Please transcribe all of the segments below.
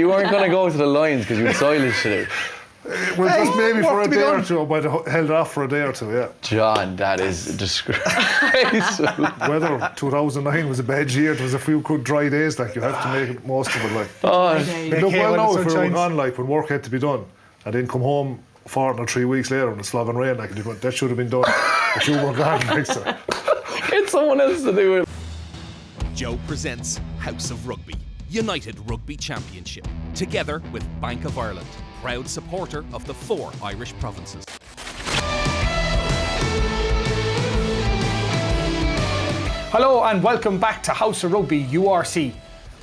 you weren't going to go to the Lions because you had Soilish to do. Well, just maybe for a day or two. I might have held off for a day or two, yeah. John, that is disgraceful. Whether 2009 was a bad year, there was a few good dry days, like you have to make the most of it. Like. Look, well now, if we were on, like, when work had to be done, and then come home 4 or 3 weeks later and it's slogging rain, like, that should have been done. But you were gone next time. Get someone else to do it. Joe presents House of Rugby, United Rugby Championship, together with Bank of Ireland, proud supporter of the 4 Irish provinces. Hello and welcome back to House of Rugby URC.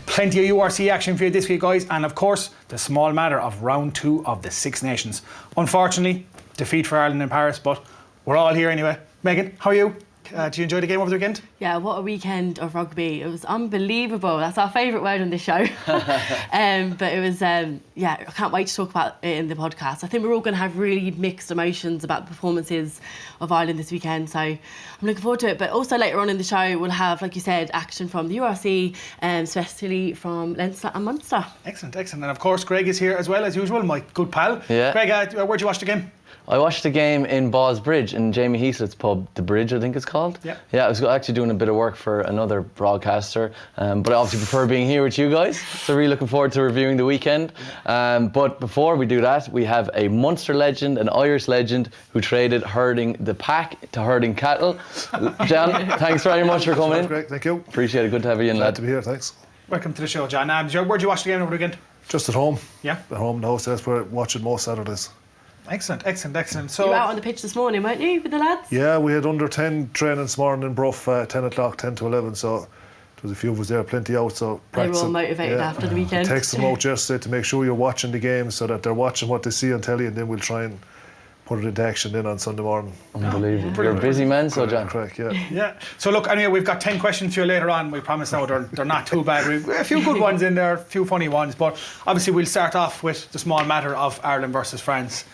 Plenty of URC action for you this week, guys, and of course the small matter of round 2 of the Six Nations. Unfortunately, defeat for Ireland in Paris, but we're all here anyway. Megan, how are you? Did you enjoy the game over the weekend? Yeah, what a weekend of rugby. It was unbelievable. That's our favourite word on this show. But it was, I can't wait to talk about it in the podcast. I think we're all going to have really mixed emotions about the performances of Ireland this weekend. So I'm looking forward to it. But also later on in the show, we'll have, like you said, action from the URC, especially from Leinster and Munster. Excellent. And of course, Greg is here as well, as usual, my good pal. Yeah. Greg, where'd you watch the game? I watched the game in Bawes Bridge, in Jamie Heaslip's pub, The Bridge, I think it's called. Yeah, I was actually doing a bit of work for another broadcaster, but I obviously prefer being here with you guys, so really looking forward to reviewing the weekend. But before we do that, we have a Munster legend, an Irish legend, who traded herding the pack to herding cattle. John, thanks very much for coming in. Great, thank you. Appreciate it, good to have you in, lad. Glad to be here, thanks. Welcome to the show, John. Where'd you watch the game over the weekend? Just at home. Yeah? At home in the house, that's where I watch it most Saturdays. Excellent. So you were out on the pitch this morning, weren't you, with the lads? Yeah, we had under 10 training this morning in Brough, 10 o'clock, 10 to 11, so there was a few of us there, plenty out. So they were all motivated after the weekend. I texted them out yesterday to make sure you're watching the game so that they're watching what they see on telly, and then we'll try and put it into action then on Sunday morning. Unbelievable. You're a busy man, so John. Crack, yeah. So look, anyway, we've got 10 questions for you later on. We promise now they're not too bad. We've a few good ones in there, a few funny ones, but obviously we'll start off with the small matter of Ireland versus France.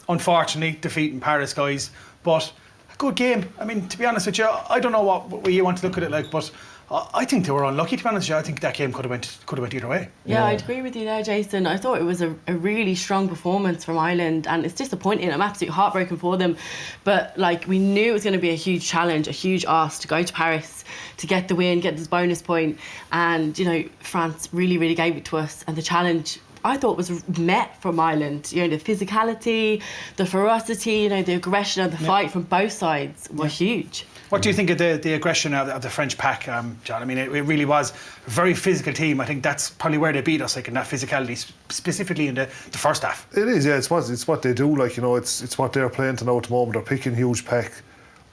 Unfortunately, defeat in Paris, guys, but a good game. I mean, to be honest with you, I don't know what way you want to look at it like, but I think they were unlucky, to be honest with you. I think that game could have went either way. Yeah, I'd agree with you there, Jason. I thought it was a really strong performance from Ireland, and it's disappointing. I'm absolutely heartbroken for them. But like, we knew it was going to be a huge challenge, a huge ask to go to Paris to get the win, get this bonus point. And, France really, really gave it to us. And the challenge, I thought, was met from Ireland. The physicality, the ferocity, the aggression and the fight from both sides were huge. What do you think of the aggression of the French pack, John? I mean, it really was a very physical team. I think that's probably where they beat us, like in that physicality, specifically in the first half. It is, yeah. It's what they do. Like, it's what they're playing to now at the moment. They're picking huge pack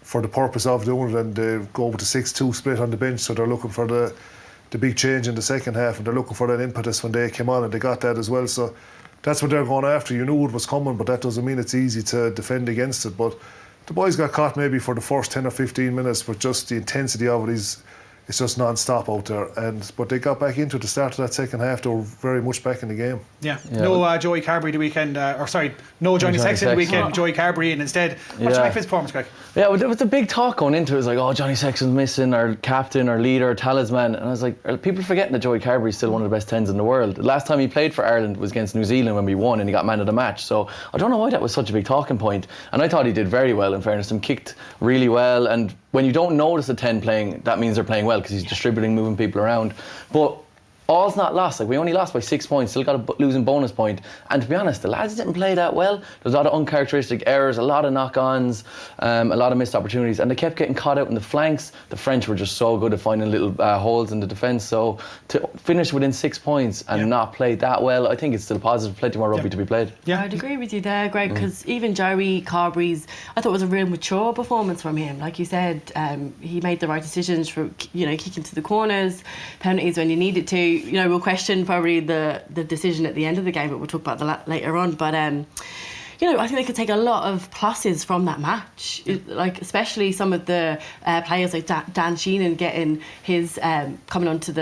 for the purpose of doing it, and they go with the 6-2 split on the bench. So they're looking for the big change in the second half, and they're looking for that impetus when they came on, and they got that as well. So that's what they're going after. You knew it was coming, but that doesn't mean it's easy to defend against it. But the boys got caught maybe for the first 10 or 15 minutes, but just the intensity of it is just non-stop out there. But they got back into it. The start of that second half, they were very much back in the game. Yeah. No Joey Carberry the weekend, no Johnny Sexton the weekend, Joey Carberry in instead. What do you make of his performance, Greg? Yeah, well, there was a big talk going into it. It was like, oh, Johnny Sexton's missing, our captain, our leader, our talisman. And I was like, are people forgetting that Joey Carberry's still one of the best 10s in the world? The last time he played for Ireland was against New Zealand when we won, and he got man of the match. So I don't know why that was such a big talking point. And I thought he did very well, in fairness, and kicked really well. And when you don't notice a 10 playing, that means they're playing well, because he's distributing, moving people around. But all's not lost. Like, we only lost by 6 points, still got a losing bonus point. And to be honest, the lads didn't play that well. There's a lot of uncharacteristic errors, a lot of knock-ons, a lot of missed opportunities, and they kept getting caught out in the flanks. The French were just so good at finding little holes in the defence. So to finish within 6 points and not play that well, I think it's still positive. Plenty more rugby to be played. Yeah, I'd agree with you there, Greg, because even Joey Carberry's, I thought it was a real mature performance from him. Like you said, he made the right decisions for kicking to the corners, penalties when you needed to. We'll question probably the decision at the end of the game, but we'll talk about that later on. But I think they could take a lot of pluses from that match, like especially some of the players like Dan Sheehan getting his coming onto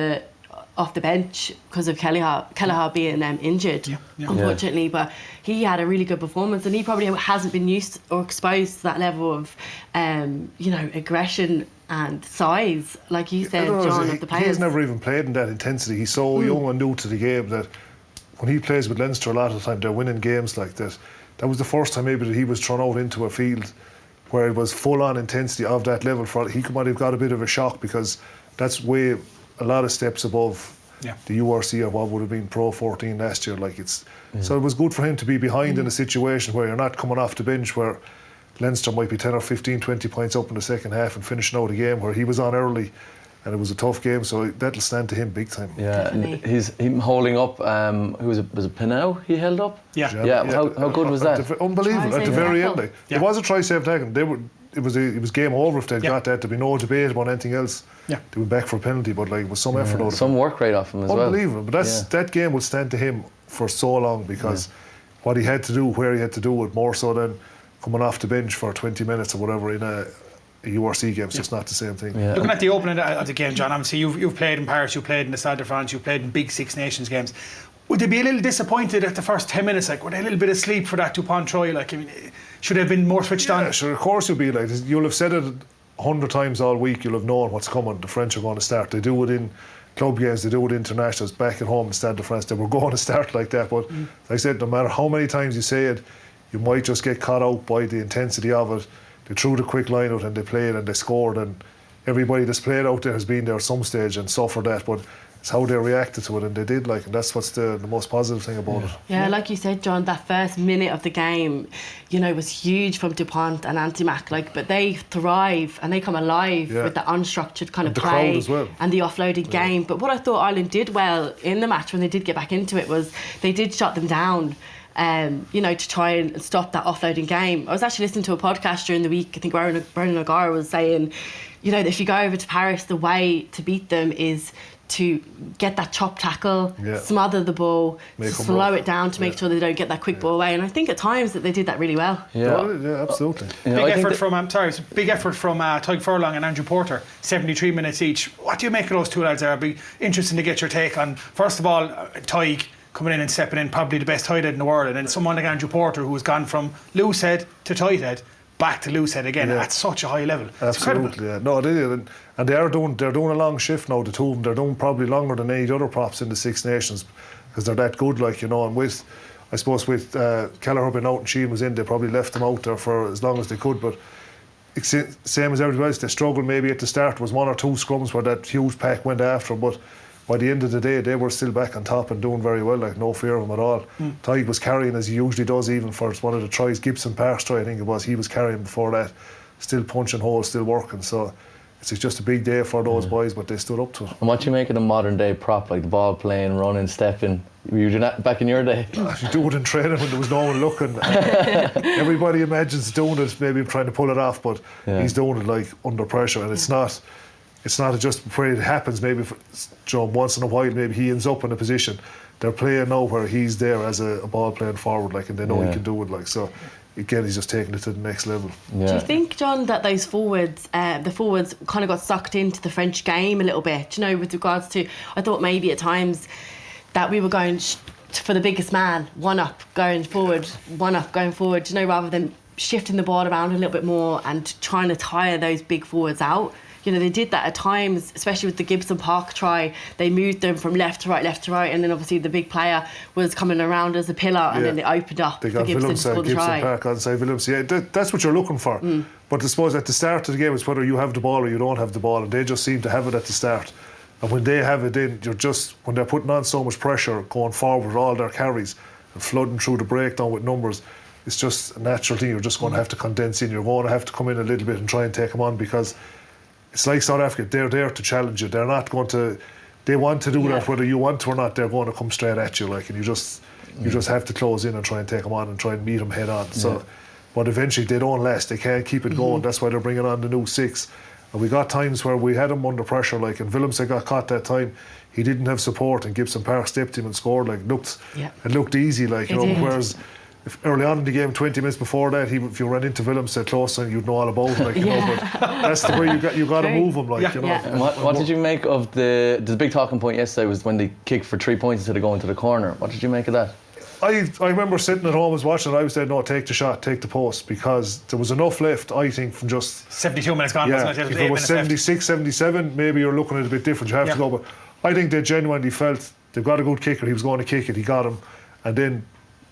off the bench because of Kelleher being injured, unfortunately. But he had a really good performance, and he probably hasn't been used or exposed to that level of aggression and size, like you said, John, of the players. He's never even played in that intensity. He's so young and new to the game that when he plays with Leinster a lot of the time, they're winning games like that. That was the first time maybe that he was thrown out into a field where it was full on intensity of that level. He might have got a bit of a shock, because that's way a lot of steps above the URC or what would have been Pro 14 last year. So it was good for him to be behind in a situation where you're not coming off the bench, where Leinster might be 10 or 15, 20 points up in the second half and finishing out a game where he was on early, and it was a tough game. So that'll stand to him big time. Yeah, and him holding up. Who was it? Was it Pinot he held up? Yeah. How good was that? Unbelievable at the very end. It was a try-save tackle. It was game over if they'd got that. There'd be no debate about anything else. Yeah. They went back for a penalty, but it was some effort out of it. Some work rate off him as well. Unbelievable. But that game will stand to him for so long, because what he had to do, where he had to do it, more so than coming off the bench for 20 minutes or whatever in a URC game. It's just not the same thing. Looking at the opening of the game, John, obviously you've played in Paris, you've played in the Stade de France, you've played in big Six Nations games. Would they be a little disappointed at the first 10 minutes? Were they a little bit asleep for that Dupont try? Should they have been more switched on? Sure, of course you'll be you'll have said it 100 times all week. You'll have known what's coming. The French are going to start. They do it in club games, they do it in internationals. Back at home in Stade de France, they were going to start like that. But like I said, no matter how many times you say it, you might just get caught out by the intensity of it. They threw the quick line out and they played and they scored, and everybody that's played out there has been there at some stage and suffered that, but it's how they reacted to it, and they did, and that's what's the most positive thing about it. Yeah, like you said, John, that first minute of the game, was huge from Dupont and Antimac, but they thrive and they come alive with the unstructured kind of the play crowd as well. And the offloaded game. But what I thought Ireland did well in the match when they did get back into it was they did shut them down. To try and stop that offloading game. I was actually listening to a podcast during the week. I think Ronan O'Gara was saying, that if you go over to Paris, the way to beat them is to get that chop tackle, smother the ball, slow it down to make sure they don't get that quick ball away. And I think at times that they did that really well. Yeah, absolutely. Big effort from Tadhg Furlong and Andrew Porter, 73 minutes each. What do you make of those two lads there? I'd be interested to get your take on, first of all, Tadhg coming in and stepping in, probably the best tight head in the world, and then someone like Andrew Porter, who has gone from loose head to tight head back to loose head again at such a high level. Absolutely, No, they did, and they're doing a long shift now. The two of them, they're doing probably longer than any other props in the Six Nations, because they're that good, and with Kelleher being out and Sheehan was in, they probably left them out there for as long as they could, but same as everybody else, they struggled maybe at the start. There was one or two scrums where that huge pack went after, but by the end of the day, they were still back on top and doing very well, no fear of them at all. Tadhg was carrying as he usually does, even for one of the tries, Gibson Park's try, I think it was, he was carrying before that, still punching holes, still working. So it's just a big day for those boys, but they stood up to it. And what do you make of the modern day prop, like the ball playing, running, stepping? Were you doing that back in your day? You do it in training when there was no one looking. Everybody imagines doing it, maybe trying to pull it off, but he's doing it under pressure, and it's not just where it happens. Maybe once in a while, maybe he ends up in a position. They're playing now where he's there as a ball playing forward, and they know he can do it. So again, he's just taking it to the next level. Do you think, John, that those forwards, the forwards kind of got sucked into the French game a little bit? With regards to, I thought maybe at times that we were going for the biggest man, one up going forward, rather than shifting the ball around a little bit more and trying to tire those big forwards out. They did that at times, especially with the Gibson Park try. They moved them from left to right, and then obviously the big player was coming around as a pillar, and then they opened up for Gibson to score the try. Gibson Park onside Williams. Yeah, that's what you're looking for. But I suppose at the start of the game, it's whether you have the ball or you don't have the ball, and they just seem to have it at the start. And when they have it, then when they're putting on so much pressure, going forward with all their carries and flooding through the breakdown with numbers, it's just a natural thing. You're just going to have to condense in. You're going to have to come in a little bit and try and take them on, because it's like South Africa, they're there to challenge you. They're not going to, they want to do that whether you want to or not. They're going to come straight at you, and you just have to close in and try and take them on and try and meet them head on. So, but eventually they don't last. They can't keep it going. That's why they're bringing on the new six. And we got times where we had him under pressure, and Willems got caught that time. He didn't have support, and Gibson Park stepped him and scored. It looked easy, whereas if early on in the game, 20 minutes before that, if you ran into Willems that close, and you'd know all about him, but that's the way you got to move him, And what did you make of the big talking point yesterday was when they kicked for 3 points instead of going to the corner? What did you make of that? I remember sitting at home, I was watching it, I was saying, no, take the shot, take the post, because there was enough left, I think, from just 72 minutes gone, wasn't it? If it was 76, 77, maybe you're looking at it a bit different, you have to go, but I think they genuinely felt they've got a good kicker. He was going to kick it. He got him, and then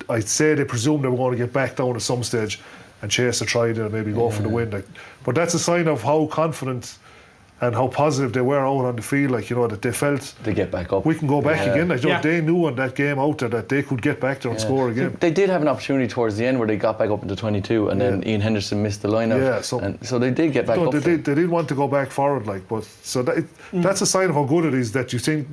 I'd say they presumed they were going to get back down at some stage and chase a try there, maybe go for the win. Like, but that's a sign of how confident and how positive they were out on the field. Like, you know, that they felt They get back up. we can go back again. Like, you know, Yeah. they knew on that game out there that they could get back there and score again. They did have an opportunity towards the end where they got back up into 22, and then Ian Henderson missed the line out. Yeah, so- and so they did get back No, up. they did want to go back forward, like, but so that's a sign of how good it is that you think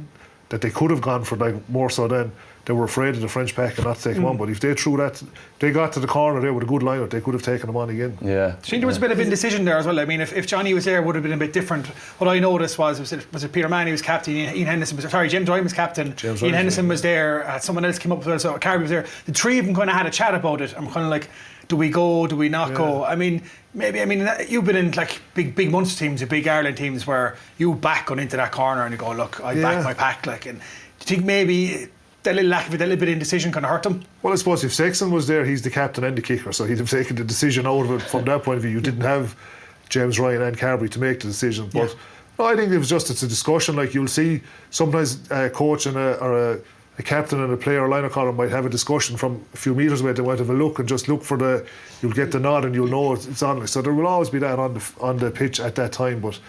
that they could have gone for, like, more so than they were afraid of the French pack and not to take them on. But if they threw that, they got to the corner there with a good line-out, they could have taken them on again. Yeah. I think there was a bit of indecision there as well. I mean, if Johnny was there, it would have been a bit different. What I noticed was it Peter Manny was captain, Ian Henderson was, sorry, James Ryan was captain, James Ian Ryan, Henderson was there, someone else came up as well, so Carby was there. The three of them kind of had a chat about it. I'm kind of like, do we go, do we not go? I mean, you've been in like big Munster teams, big Ireland teams where you back going into that corner and you go, look, I back my pack, like, and do you think maybe that little lack of it, that little bit of indecision kind of hurt them? Well, I suppose if Sexton was there, he's the captain and the kicker, so he'd have taken the decision out of it from that point of view. You didn't have James Ryan and Carby to make the decision. But no, I think it's a discussion. Like, you'll see sometimes a coach and a captain and a player or line of column might have a discussion from a few metres away. They might have a look and just look for you'll get the nod and you'll know it's on. So there will always be that on the pitch at that time. But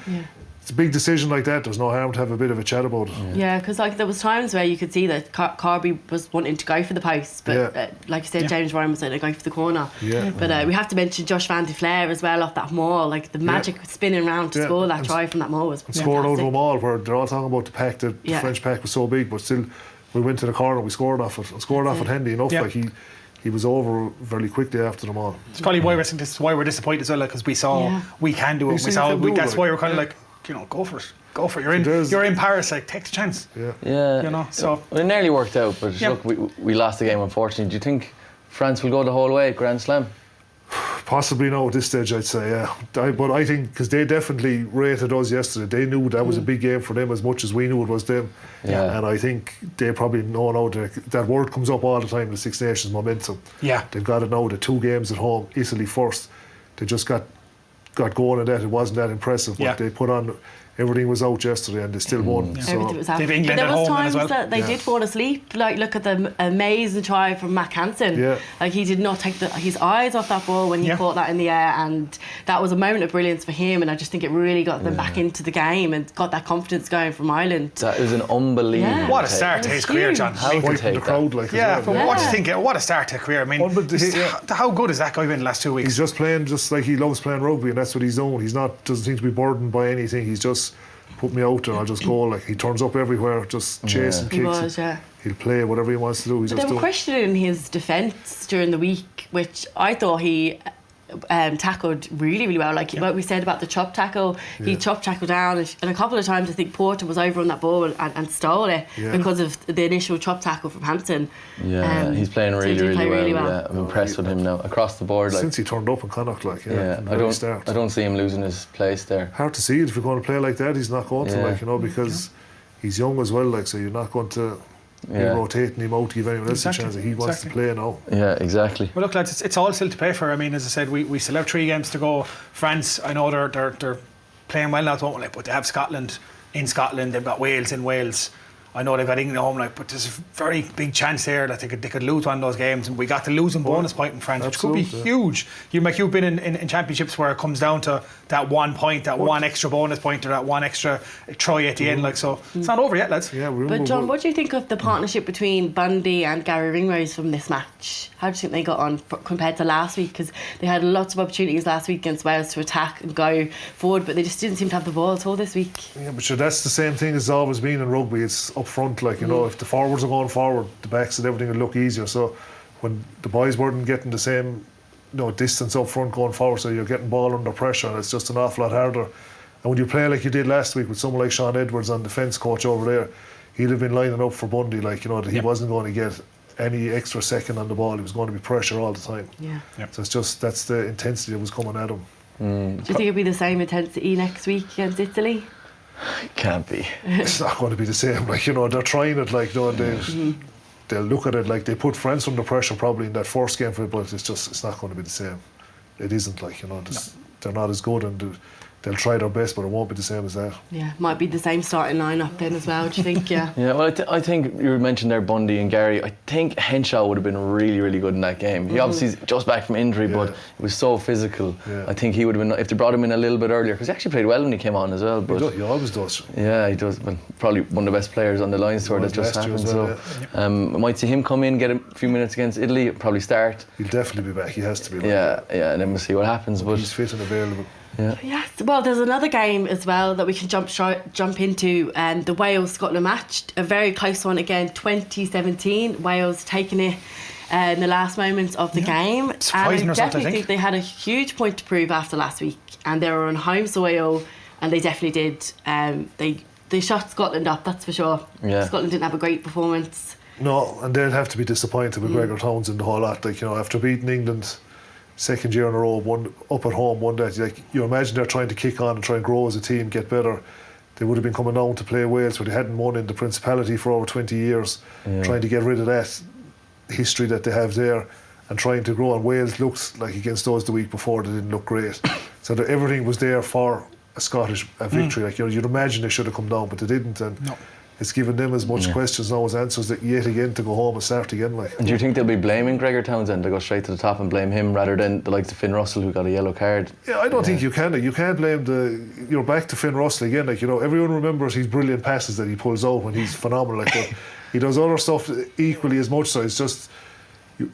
it's a big decision like that. There's no harm to have a bit of a chat about it. Yeah, because like there was times where you could see that Carby was wanting to go for the post, but like you said, James Ryan was like, go for the corner. Yeah. But we have to mention Josh Van de Flair as well off that maul, like the magic spinning round to score that try from that maul was Scored out of fantastic. them all, where they're all talking about the pack. The French pack was so big, but still, we went to the corner. We scored off it. And scored off it handy enough. Like he was over very quickly after them all. It's probably why we're disappointed as well, because we saw we can do it. That's why we're kind of like, you know, go for it. Go for it. You're in Paris, like, take the chance. Yeah. You know, so It nearly worked out, but look, we lost the game, unfortunately. Do you think France will go the whole way at Grand Slam? Possibly no at this stage, I'd say, yeah. But I think, because they definitely rated us yesterday, they knew that was a big game for them as much as we knew it was them. Yeah. And I think they probably know now that word comes up all the time, the Six Nations momentum. Yeah. They've got it now, the 2 games at home, Italy first. They just got going at that. It wasn't that impressive, but they put on. Everything was out yesterday and they still won. So Everything was out. They've England But there at was home times as well. that they did fall asleep. Like, look at the amazing try from Matt Hansen. Yeah. Like, he did not take his eyes off that ball when he caught that in the air, and that was a moment of brilliance for him. And I just think it really got them back into the game and got that confidence going from Ireland. That is an unbelievable Yeah. what a take. start to his career, John. How to wiping take the that. crowd like Yeah, as but well. what do you think? What a start to a career. I mean, how good has that guy been the last 2 weeks? He's just playing just like he loves playing rugby, and that's what he's doing. He's not doesn't seem to be burdened by anything. He's just put me out there, I'll just go. Like, he turns up everywhere, just chasing He kicks. was, yeah. He'll play whatever he wants to do. He's But just they were doing. questioning his defence during the week, which I thought he tackled really, really well. Like what we said about the chop tackle, he chop tackled down, and a couple of times I think Porter was over on that ball and stole it because of the initial chop tackle from Hampton. Yeah, he's playing so he really, did play really really well. well. Yeah, I'm impressed with him now across the board. Like, Since he turned up in Connacht, like, from the I very start. don't see him losing his place there. Hard to see it if you're going to play like that. He's not going to, like, you know, because he's young as well, like, so you're not going to be rotating him out to give anyone else a chance. He wants to play now. Yeah, exactly. Well, look, lads, it's all still to play for. I mean, as I said, we still have 3 games to go. France, I know they're playing well now, don't they? But they have Scotland in Scotland. They've got Wales in Wales. I know they've got England at home, like, but there's a very big chance there that they could lose one of those games, and we got to lose in bonus point in France, which could be huge. You've been in championships where it comes down to that 1 point, that one extra bonus point, or that one extra try at the end, like, so it's not over yet, lads. Yeah, But John, what do you think of the partnership between Bundy and Gary Ringrose from this match? How do you think they got on compared to last week? Because they had lots of opportunities last week against Wales to attack and go forward, but they just didn't seem to have the ball at all this week. Yeah, but sure, that's the same thing as always been in rugby. It's up front, like, you know, if the forwards are going forward, the backs and everything will look easier. So when the boys weren't getting the same, you know, distance up front going forward, so you're getting ball under pressure, and it's just an awful lot harder. And when you play like you did last week with someone like Sean Edwards on defence coach over there, he'd have been lining up for Bundy, like, you know, that he wasn't going to get any extra second on the ball. He was going to be pressure all the time. Yeah. So it's just, that's the intensity that was coming at him. Do you think it'll be the same intensity next week against Italy? Can't be. It's not going to be the same, like, you know, they're trying it, like, you know, they'll look at it like they put France under pressure probably in that first game for it, but it's not going to be the same. It isn't, like, you know, they're not as good, and they'll try their best, but it won't be the same as that. Yeah, might be the same starting lineup then as well. Do you think? Yeah. Yeah, well, I think you mentioned there Bundy and Gary. I think Henshaw would have been really, really good in that game. He obviously is just back from injury, but it was so physical. Yeah. I think he would have been, if they brought him in a little bit earlier, because he actually played well when he came on as well. But He always does. yeah, he does. Well, probably one of the best players on the Lions tour that just happened. Well, I might see him come in, get a few minutes against Italy, probably start. He'll definitely be back. He has to be back. Yeah, and then we'll see what happens. But he's fit and available. yeah. Yes. Well, there's another game as well that we can jump into, the Wales-Scotland match, a very close one again, 2017. Wales taking it in the last moments of the game, and Surprising I result, I definitely think. think they had a huge point to prove after last week, and they were on home soil, and they definitely did. They shut Scotland up, that's for sure. Yeah. Scotland didn't have a great performance. No, and they'll have to be disappointed with Gregor Townsend the whole lot. Like, after beating England second year in a row, one up at home, one that, like, you imagine they're trying to kick on and try and grow as a team, get better. They would have been coming down to play Wales, where they hadn't won in the Principality for over 20 years, trying to get rid of that history that they have there and trying to grow. And Wales looks like, against us the week before, they didn't look great. So that everything was there for a Scottish victory. Like, you'd imagine they should have come down, but they didn't. And it's given them as much questions now as answers, that yet again to go home and start again. Like. And do you think they'll be blaming Gregor Townsend to go straight to the top and blame him rather than the likes of Finn Russell, who got a yellow card? Yeah, I don't think you can. You can't blame you're back to Finn Russell again. Like, everyone remembers his brilliant passes that he pulls out when he's phenomenal. Like, but he does other stuff equally as much. So it's just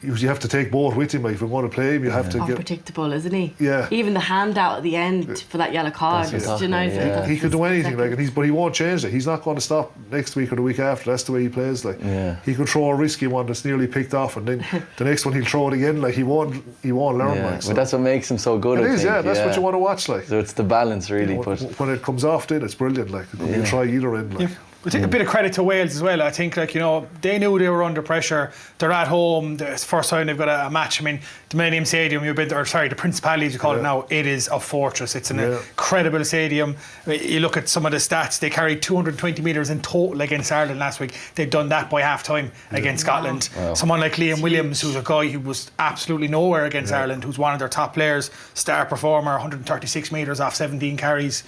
you have to take both with him. Like, if you want to play him, you have to get. Unpredictable, isn't he? Yeah. Even the handout at the end for that yellow card. That's Do you know? yeah. He could do anything, like, but he won't change it. He's not going to stop next week or the week after. That's the way he plays. Like, he could throw a risky one that's nearly picked off, and then the next one he'll throw it again. Like, he won't learn. Yeah, like, so. but that's what makes him so good. It I is, think. that's what you want to watch. Like, So it's the balance, really. But when it comes off, then it's brilliant. Like, it could be a try either end. Like. We'll take a bit of credit to Wales as well. I think, like, they knew they were under pressure. They're at home. It's the first time they've got a match. I mean, the Millennium Stadium, the Principality, you call it now, it is a fortress. It's an incredible stadium. I mean, you look at some of the stats, they carried 220 metres in total against Ireland last week. They've done that by half time against Scotland. Wow. Someone like Liam Williams, who's a guy who was absolutely nowhere against Ireland, who's one of their top players, star performer, 136 metres off 17 carries.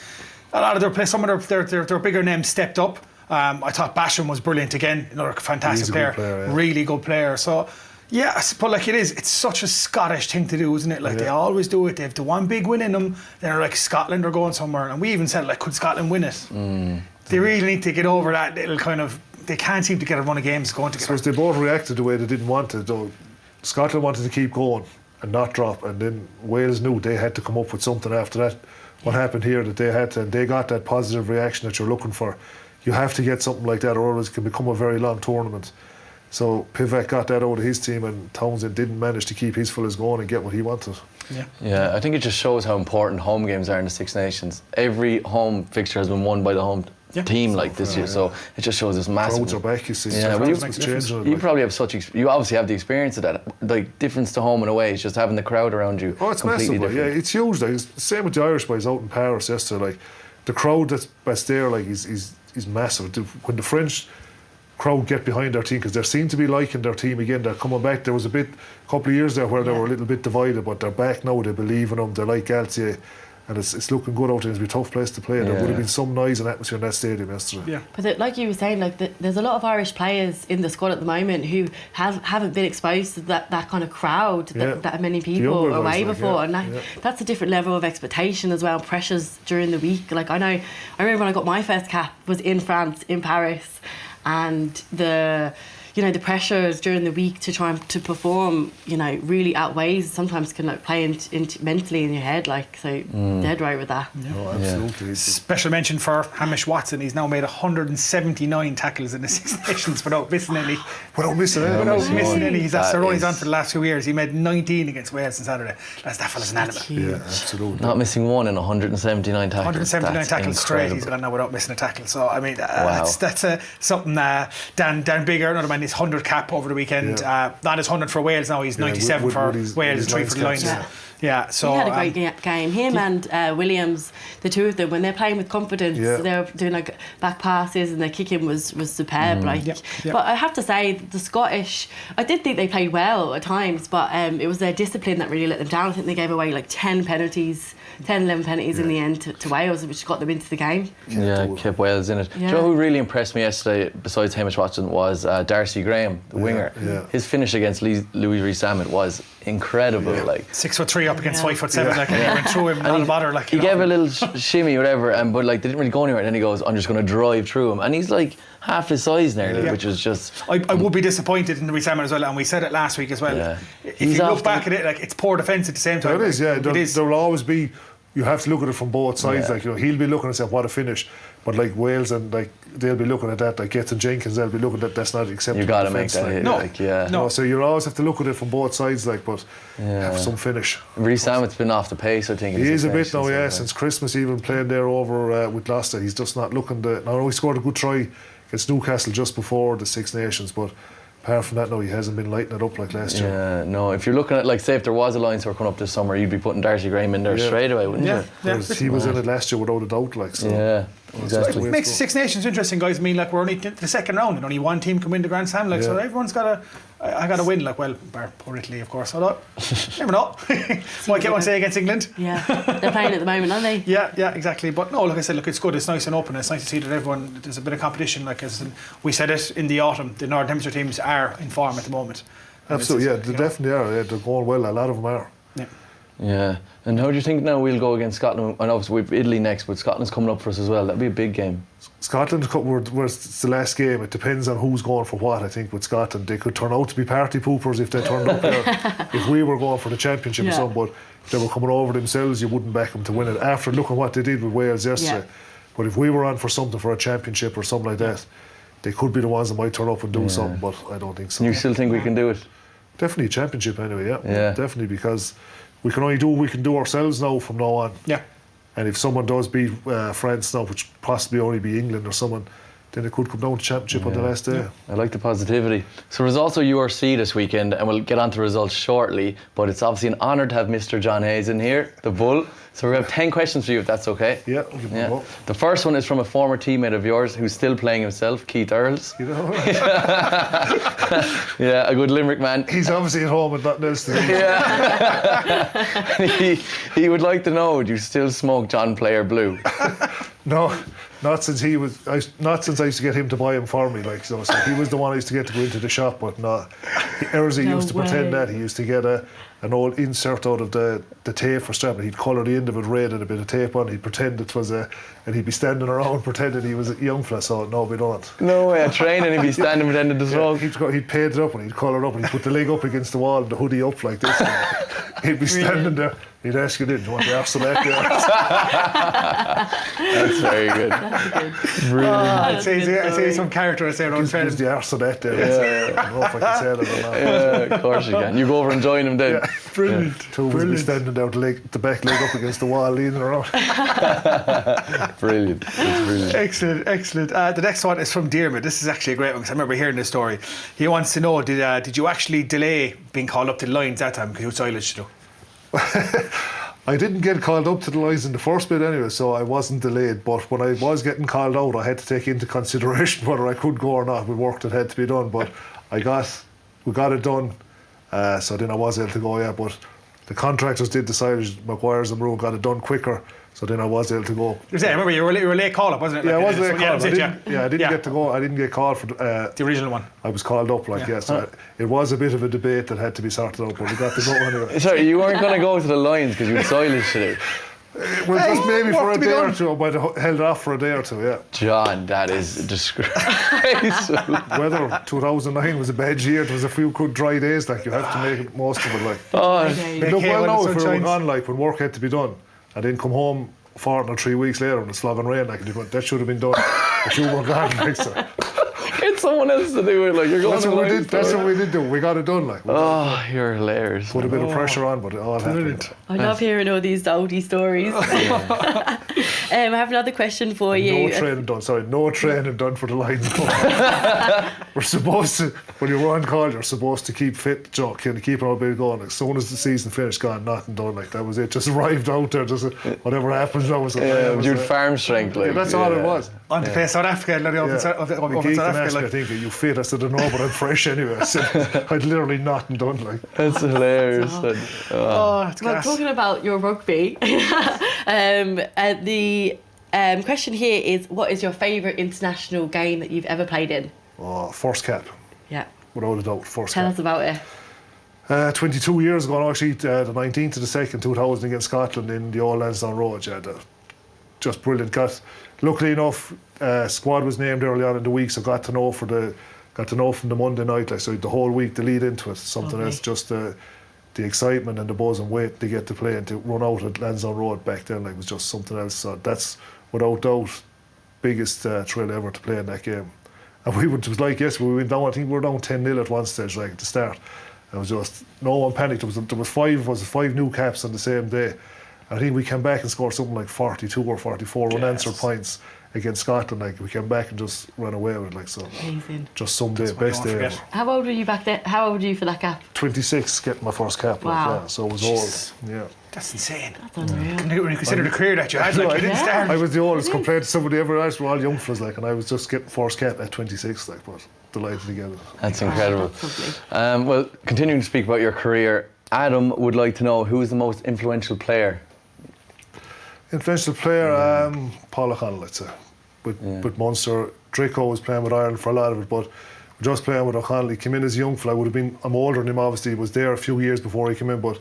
A lot of their players, some of their bigger names stepped up. I thought Basham was brilliant again, another fantastic player, really good player. So, but like, it's such a Scottish thing to do, isn't it? Like, they always do it. They have the one big win in them. They're like, Scotland are going somewhere, and we even said, like, could Scotland win it? They really need to get over that little kind of. They can't seem to get a run of games going together. So they both reacted the way they didn't want it. Though Scotland wanted to keep going and not drop, and then Wales knew they had to come up with something after that. What happened here, that they had to, and they got that positive reaction that you're looking for. You have to get something like that, or else it can become a very long tournament. So Pivac got that out of his team, and Townsend didn't manage to keep his fellas going and get what he wanted. Yeah, I think it just shows how important home games are in the Six Nations. Every home fixture has been won by the home team like this year, so it just shows this massive. Crowds are back, you see. Yeah, well, you probably have you obviously have the experience of that. Like, difference to home and away is just having the crowd around you. Oh, it's completely massive. different. Yeah, it's huge. Like, it's the same with the Irish boys out in Paris yesterday. Like, the crowd that's there, like, is massive. When the French crowd get behind their team, because they seem to be liking their team again, they're coming back. There was a couple of years there where they were a little bit divided, but they're back now. They believe in them. They're like Galtier, and it's looking good out there. It's a tough place to play. There would have been some noise and atmosphere in that stadium yesterday. But like you were saying, like, there's a lot of Irish players in the squad at the moment who haven't been exposed to that kind of crowd that many people away before, and that's a different level of expectation as well. Pressures during the week. Like, I remember when I got my first cap was in France, in Paris, and the pressures during the week to try to perform, really outweighs, sometimes can play into mentally in your head, like, so dead right with that. Oh, absolutely. Special mention for Hamish Watson. He's now made 179 tackles in the Six Nations without missing any. Without missing any. He's on for the last 2 years. He made 19 against Wales on Saturday. That fella's an animal. Yeah, absolutely. Not missing one in 179 tackles. 179 tackles straight. He's gone now without missing a tackle. So, I mean, that's something. Dan Bigger, another man and his 100 cap over the weekend. That is 100 for Wales now. He's 97 for Wales, 3 for the Lions. Yeah, so he had a great game. Him and Williams, the two of them, when they're playing with confidence, they're doing like back passes and their kicking was superb. But I have to say, the Scottish, I did think they played well at times, but it was their discipline that really let them down. I think they gave away like 11 penalties in the end to Wales, which got them into the game. Kept Wales in it. Do you know who really impressed me yesterday, besides Hamish Watson, was Darcy Graham, the winger. His finish against Louis Rees-Zammit was incredible. 6'3" up against 5'7", like, and he went through him, not a bother. Like, he gave a little shimmy, whatever, but like they didn't really go anywhere. And then he goes, "I'm just going to drive through him," and he's like half his size nearly, which is just. I would be disappointed in the Rees-Zammit as well, and we said it last week as well. If you look back at it, like, it's poor defence at the same time. It is, yeah. There will always be. You have to look at it from both sides. Like, you know, he'll be looking and saying, "What a finish," but like Wales and like they'll be looking at that. Like Getz and Jenkins, they'll be looking at that's not acceptable. You got to make that hit. No. So you always have to look at it from both sides. Like, but have some finish. Rees-Zammit's been off the pace, I think. He is a bit now, since Christmas, even playing there over with Gloucester. He's just not looking to. Now, he scored a good try against Newcastle just before the Six Nations, but apart from that, no, he hasn't been lighting it up like last year. Yeah, no. If you're looking at, like, say, if there was a Lions tour coming up this summer, you'd be putting Darcy Graham in there straight away, wouldn't you? Because he was in it last year without a doubt, like. So. Yeah, exactly. It makes the Six Nations interesting, guys. I mean, like, we're only the second round, and only one team can win the Grand Slam, like, so everyone's got to. I got to win, like, well, bar poor Italy, of course. Although, never know. Might get one say against England. Yeah, they're playing at the moment, aren't they? Yeah, exactly. But no, like I said, look, it's good. It's nice and open. It's nice to see that there's a bit of competition. Like, as we said it in the autumn, the Northern Hemisphere teams are in form at the moment. Absolutely, they definitely are. Yeah, they're going well. A lot of them are. Yeah. And how do you think now we'll go against Scotland? And obviously we've Italy next, but Scotland's coming up for us as well. That'll be a big game. Scotland, it's the last game. It depends on who's going for what. I think with Scotland, they could turn out to be party poopers if they turned up there. If we were going for the championship or something, but if they were coming over themselves, you wouldn't back them to win it. After looking what they did with Wales yesterday, but if we were on for something for a championship or something like that, they could be the ones that might turn up and do something. But I don't think so. You still think we can do it? Definitely a championship anyway. Yeah. Definitely, because we can only do what we can do ourselves now from now on. Yeah. And if someone does beat France now, which possibly only be England or someone, then it could come down to championship on the last day. I like the positivity. So there's also URC this weekend, and we'll get on to results shortly, but it's obviously an honour to have Mr. John Hayes in here, the Bull. So we have 10 questions for you, if that's okay. Yeah, we'll give them The first one is from a former teammate of yours who's still playing himself, Keith Earls. You know? Yeah, a good Limerick man. He's obviously at home and nothing else to do. Yeah. he would like to know, do you still smoke John Player Blue? No, not since I used to get him to buy him for me. Like, so he was the one I used to get to go into the shop, but no. Ersey used to pretend that. He used to get an old insert out of the tape for strap, and he'd colour the end of it red and a bit of tape on. He'd pretend it was and he'd be standing around pretending he was a young fella. So no, we don't. No way, at training he'd be standing pretending to smoke. He'd paint it up and he'd colour it up and he'd put the leg up against the wall and the hoodie up like this. He'd be standing there. He'd ask you, "Didn't you want the arse of that?" That's very good. Brilliant. I'd say some character. I'd say around He's the arse of that there. I don't know if I can say that or not. Yeah, of course you can. You go over and join him then. Yeah. Brilliant. Two would be standing there, the back leg up against the wall, leaning around. Brilliant. That's brilliant. Excellent. The next one is from Diarmuid. This is actually a great one because I remember hearing this story. He wants to know, did you actually delay being called up to the Lions that time because you were silage to do? I didn't get called up to the Lions in the first bit anyway, so I wasn't delayed. But when I was getting called out, I had to take into consideration whether I could go or not with work that had to be done. But we got it done, so then I was able to go. But the contractors did the silage. Maguire's and Maroon got it done quicker, so then I was able to go. I remember you were a late call up, wasn't it? Yeah, like, I was late call up. I didn't get to go. I didn't get called for the original one. I was called up, so it was a bit of a debate that had to be sorted out, but we got to go anyway. Sorry, you weren't going to go to the Lions because you had silage to do? Well, just maybe for a day or two. I might have held it off for a day or two, yeah. John, that is disgraceful. Whether 2009 was a bad year, there was a few good dry days, like you have to make it most of it, like. Look, well now, if we were gone, like when work had to be done, and then come home 4 or 3 weeks later and it's slogging rain, like that should have been done. If you were gone, like so. Get someone else to do it, like you're going That's what we did do. We got it done, like. Oh, you're hilarious. Put a bit of pressure on, but it all happened. I love hearing all these oldie stories. I have another question for you. No training done. Sorry, no training done for the Lions. We're supposed to, when you were on call, you're supposed to keep fit, Joe, kind of keep our bit going. Like, as soon as the season finished, gone, nothing done. Like, that was it. Just arrived out there. Just whatever happens, that was it. You'd farm strength. Like, that's all it was. On to play South Africa, over South Africa. I think, are you fit? I said, no, but I'm fresh anyway. I said, I'd literally nothing done. Like, that's hilarious. It's well, class. talking about your rugby, the question here is, what is your favourite international game that you've ever played in? First cap. Yeah. Without a doubt, first Tell cap. us about it. 22 years ago, actually, the 19th of the 2nd, 2000 against Scotland in the old Lansdowne Road. Yeah, just brilliant. Luckily enough, squad was named early on in the week, so got to know from the Monday night. Like, so the whole week, the lead into it, something else. Just the excitement and the buzz and wait to get to play and to run out at Lansdowne Road back then, like, was just something else. So that's without doubt biggest thrill ever to play in that game. And it was like, yes, we went down. I think we were down 10-0 at one stage, like at the start. It was just no one panicked. There was five new caps on the same day. I think we came back and scored something like 42 or 44 unanswered points against Scotland. Like, we came back and just ran away with it. Like, so amazing. Just some day, best day ever. How old were you back then? How old were you for that cap? 26, getting my first cap. Wow. Like, yeah, so it was old. Yeah. That's insane. That's unreal. When you consider the career that you had, like, you didn't start. I was the oldest compared to somebody ever else. We're all young fellas, like, and I was just getting first cap at 26, like, but delighted to get it. That's incredible. That's lovely. Well, continuing to speak about your career, Adam would like to know, who is the most influential player? Influential player, Paul O'Connell, I'd say. With Munster, Draco was playing with Ireland for a lot of it, but just playing with O'Connell. He came in as a young fella. I'm older than him, obviously. He was there a few years before he came in, but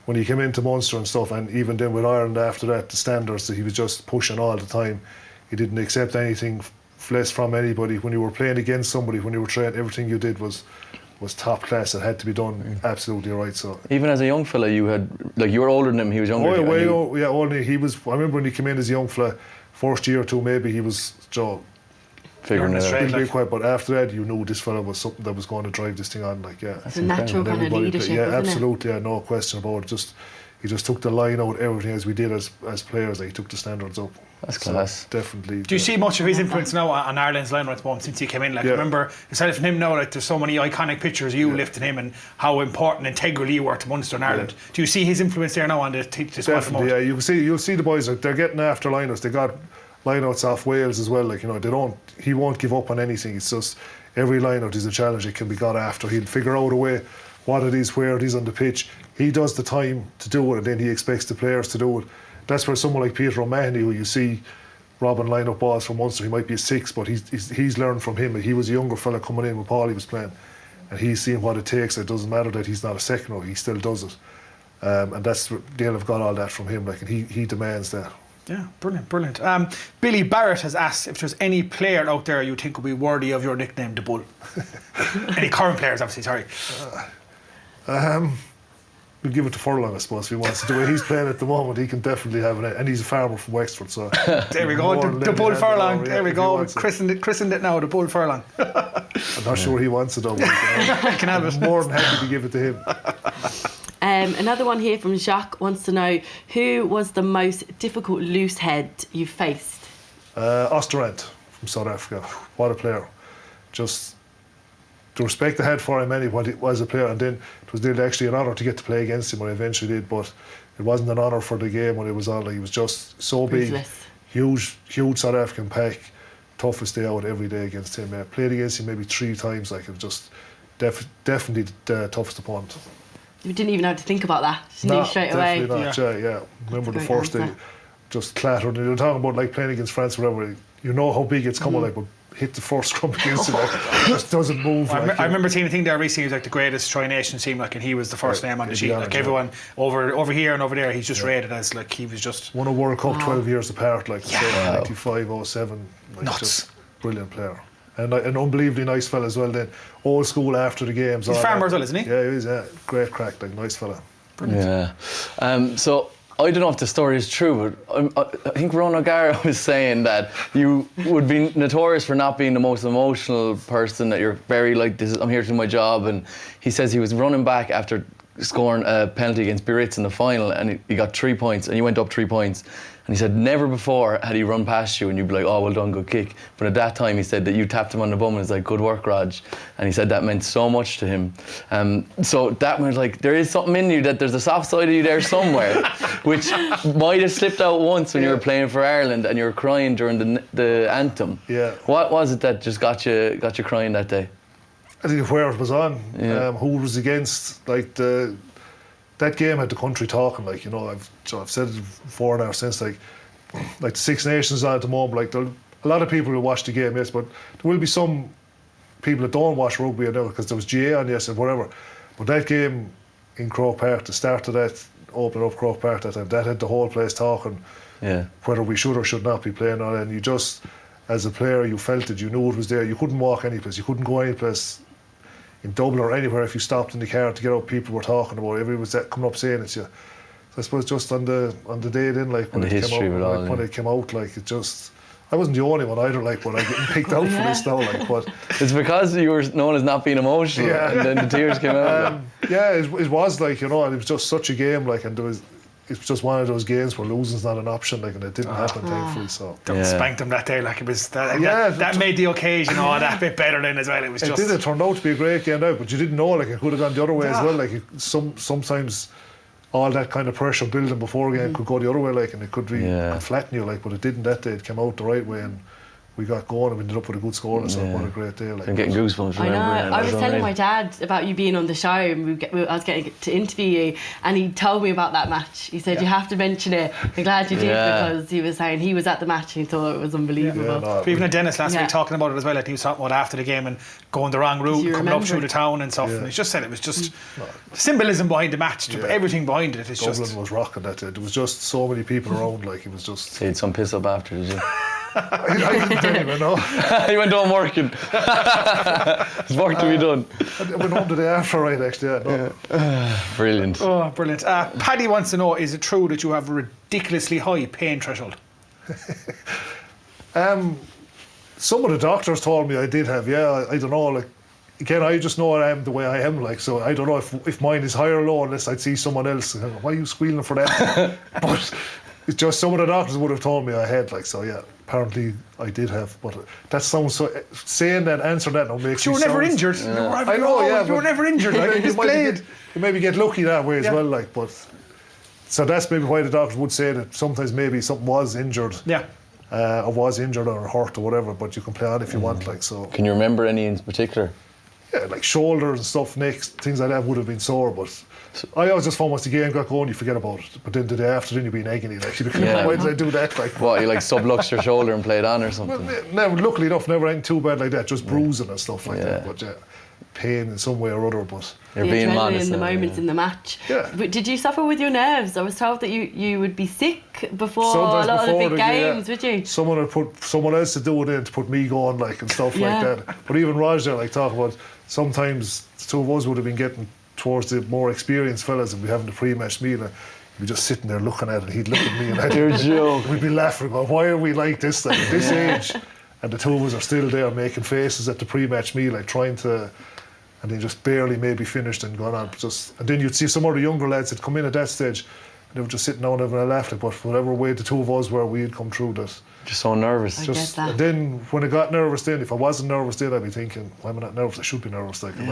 when he came into Munster and stuff, and even then with Ireland after that, the standards that he was just pushing all the time. He didn't accept anything less from anybody. When you were playing against somebody, when you were training, everything you did was top class. It had to be done absolutely right. So even as a young fella, you were older than him. He was younger. Older. He was. I remember when he came in as a young fella, first year or two maybe, he was figuring it out. Quite, but after that, you knew this fella was something that was going to drive this thing on. Like, yeah, it's a natural kind of leadership. Yeah, absolutely. Yeah, no question about it. He just took the line out, everything as we did as players. Like, he took the standards up. That's class. So, definitely. Do you see much of his influence now on Ireland's line at the moment since he came in? Like, remember yourself and him now, like, there's so many iconic pictures of you lifting him and how important and integral you were to Munster and Ireland. Do you see his influence there now on the squad? Definitely, yeah. You'll see the boys, like, they're getting after lineouts. They got lineouts off Wales as well. Like, he won't give up on anything. It's just every lineout is a challenge. It can be got after. He'll figure out a way what it is, where it is on the pitch. He does the time to do it, and then he expects the players to do it. That's where someone like Peter O'Mahony, who you see robbing line-up balls from Munster, he might be a 6, but he's learned from him. He was a younger fella coming in when Paulie was playing, and he's seen what it takes. It doesn't matter that he's not a second row, he still does it. And they'll have got all that from him, like, and he demands that. Yeah, brilliant. Billy Barrett has asked if there's any player out there you think would be worthy of your nickname, the Bull. Any current players, obviously, sorry. We'll give it to Furlong, I suppose, if he wants to do it. He's playing at the moment, he can definitely have it. And he's a farmer from Wexford, so... There we go, the Bull Furlong. There we go, christened it now, the Bull Furlong. I'm not sure he wants it, though. I can have it. I'm more than happy to give it to him. Another one here from Jacques wants to know, who was the most difficult loose head you faced? Osterrand from South Africa. What a player. Just the respect I had for him anyway, he was a player, and then it was nearly actually an honour to get to play against him when I eventually did, but it wasn't an honour for the game when it was on. Like, he was just so big, huge South African pack, toughest day out every day against him. I played against him maybe 3 times, like, it was just definitely the toughest opponent. You didn't even have to think about that. Just knew straight away. Definitely not, yeah. Remember the first day, just clattered. And you're talking about, like, playing against France or whatever, you know how big it's coming, like, but hit the first scrum against it, like, it just doesn't move. I remember seeing a thing there recently, he was like the greatest Tri-Nation team, like, and he was the first name on the sheet. Like, everyone over here and over there, he's just rated as, like, he was just... Won a World Cup 12 years apart, like, 95, 07. Like, nuts. Just brilliant player. And an unbelievably nice fella as well then. Old school after the games. He's a farmer as well, isn't he? Yeah, he is, yeah. Great crack, like, nice fella. Brilliant. Yeah. So, I don't know if the story is true, but I think Ron O'Gara was saying that you would be notorious for not being the most emotional person, that you're very like, I'm here to do my job, and he says he was running back after scoring a penalty against Biarritz in the final, and he got 3 points, and he went up 3 points. And he said never before had he run past you and you'd be like, oh, well done, good kick. But at that time he said that you tapped him on the bum and it's like, good work, Raj. And he said that meant so much to him. So that was like, there is something in you, that there's a soft side of you there somewhere, which might have slipped out once when you were playing for Ireland and you were crying during the anthem. Yeah. What was it that just got you crying that day? I think where it was on, who it was against, like that game had the country talking. Like, you know, I've said it before now since, like the Six Nations on at the moment. Like a lot of people who watch the game, yes, but there will be some people that don't watch rugby now because there was GA on yesterday, whatever. But that game in Croke Park, the start of that, opening up Croke Park that time, that had the whole place talking. Yeah. Whether we should or should not be playing on it, and you just, as a player, you felt it, you knew it was there. You couldn't walk any place, you couldn't go any place in Dublin or anywhere. If you stopped in the car to get out, people were talking about it. Everyone was coming up saying it to you. So I suppose just on the day then, like when it came out, like, when it came out, like it just, I wasn't the only one either, like, but I'm getting picked out for this now, like, but it's because you were known as not being emotional, and then the tears came out. It was like, you know, and it was just such a game, like, and it's just one of those games where losing's not an option, like, and it didn't happen, thankfully. So spanked them that day, like it was that made the occasion that bit better then as well. It turned out to be a great game out, but you didn't know, like, it could have gone the other way as well. Like, sometimes all that kind of pressure building before a game could go the other way, like, and it could could flatten you, like, but it didn't that day. It came out the right way, and we got going and we ended up with a good score. So what a great day! Like, I'm getting goosebumps. I know. I was telling my dad about you being on the show, and I was getting to interview you, and he told me about that match. He said you have to mention it. I'm glad you did, because he was saying he was at the match and he thought it was unbelievable. Even Dennis last week talking about it as well. Like, he was talking about after the game and going the wrong route, and coming up through the town and stuff. And he just said it was just symbolism behind the match, everything behind it. Dublin was rocking that day. There was just so many people around. Like, it was just. He had some piss up after, did you? I didn't even know. He went home working. There's work to be done. I went home the day after, right, actually. Brilliant. Oh, brilliant. Paddy wants to know, is it true that you have a ridiculously high pain threshold? Some of the doctors told me I did have, I don't know, like, again, I just know I am the way I am, like, so I don't know if mine is high or low unless I'd see someone else. Why are you squealing for that? But it's just some of the doctors would have told me I had, like, so apparently I did have, but that sounds so, saying that, answering that now makes me sound. You were never injured. I know, you were never injured. Like, you just played. You maybe get lucky that way as well, like, but so that's maybe why the doctors would say that sometimes maybe something was injured. Or was injured or hurt or whatever, but you can play on if you want, like, so. Can you remember any in particular? Yeah, like shoulders and stuff, necks, things like that would have been sore, but I always just found once the game got going, you forget about it. But then the day after, then you'd be in agony, like, why did I do that? Like, what, you like subluxed your shoulder and played on or something? Well, luckily enough, never anything too bad like that, just bruising and stuff like that. But pain in some way or other, but you're being modest in the moments in the match. But did you suffer with your nerves? I was told that you would be sick before sometimes a lot of the big games, would you? Someone would put someone else to do it in to put me going, like, and stuff like that. But even Raj there, like, talking about sometimes the two of us would have been getting towards the more experienced fellas and we'd be having the pre-match meal and we'd be just sitting there looking at it and he'd look at me and we'd be laughing about why are we like this, like, at this age, and the two of us are still there making faces at the pre-match meal, like, trying to, and then just barely maybe finished and gone on. And then you'd see some other younger lads that come in at that stage and they were just sitting down having a laugh, like, but whatever way the two of us were, we'd come through that. Just so nervous. I get that. And then when I got nervous then, if I wasn't nervous then, I'd be thinking, why am I not nervous? I should be nervous, like, it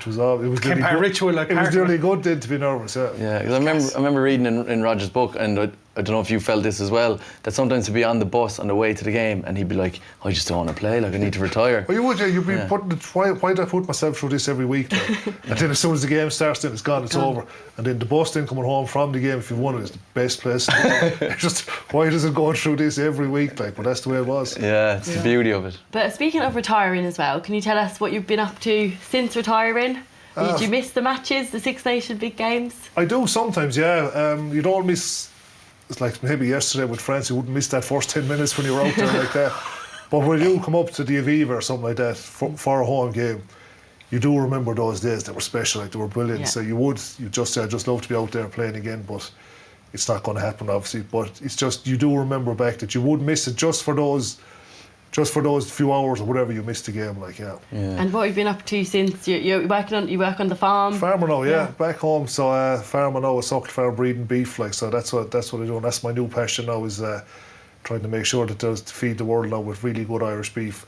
was nearly good. Ritual, like, it was nearly good then to be nervous, because I remember reading in Roger's book, and I don't know if you felt this as well, that sometimes he'd be on the bus on the way to the game and he'd be like, I just don't want to play, like, I need to retire. Well, you would, you'd be putting it, why do I put myself through this every week? Like? And then as soon as the game starts, then it's gone, it's over. And then the bus then coming home from the game, if you've won it, is the best place. Just, why does it go through this every week? Like, but that's the way it was. Yeah, it's the beauty of it. But speaking of retiring as well, can you tell us what you've been up to since retiring? Did you miss the matches, the Six Nation big games? I do sometimes, You don't miss. It's like maybe yesterday with France, you wouldn't miss that first 10 minutes when you were out there like that. But when you come up to the Aviva or something like that for a home game, you do remember those days. They were special, like, they were brilliant. Yeah. So you just say, I'd just love to be out there playing again, but it's not going to happen, obviously. But it's just, you do remember back that you would miss it just for those just for those few hours or whatever you missed the game, like, yeah. And what have you been up to since? You work on the farm? Farmer now, yeah. Back home, so farmer now, a suckle farm, breeding beef, like, so that's what I do, and that's my new passion now, is trying to make sure that there's to feed the world now with really good Irish beef.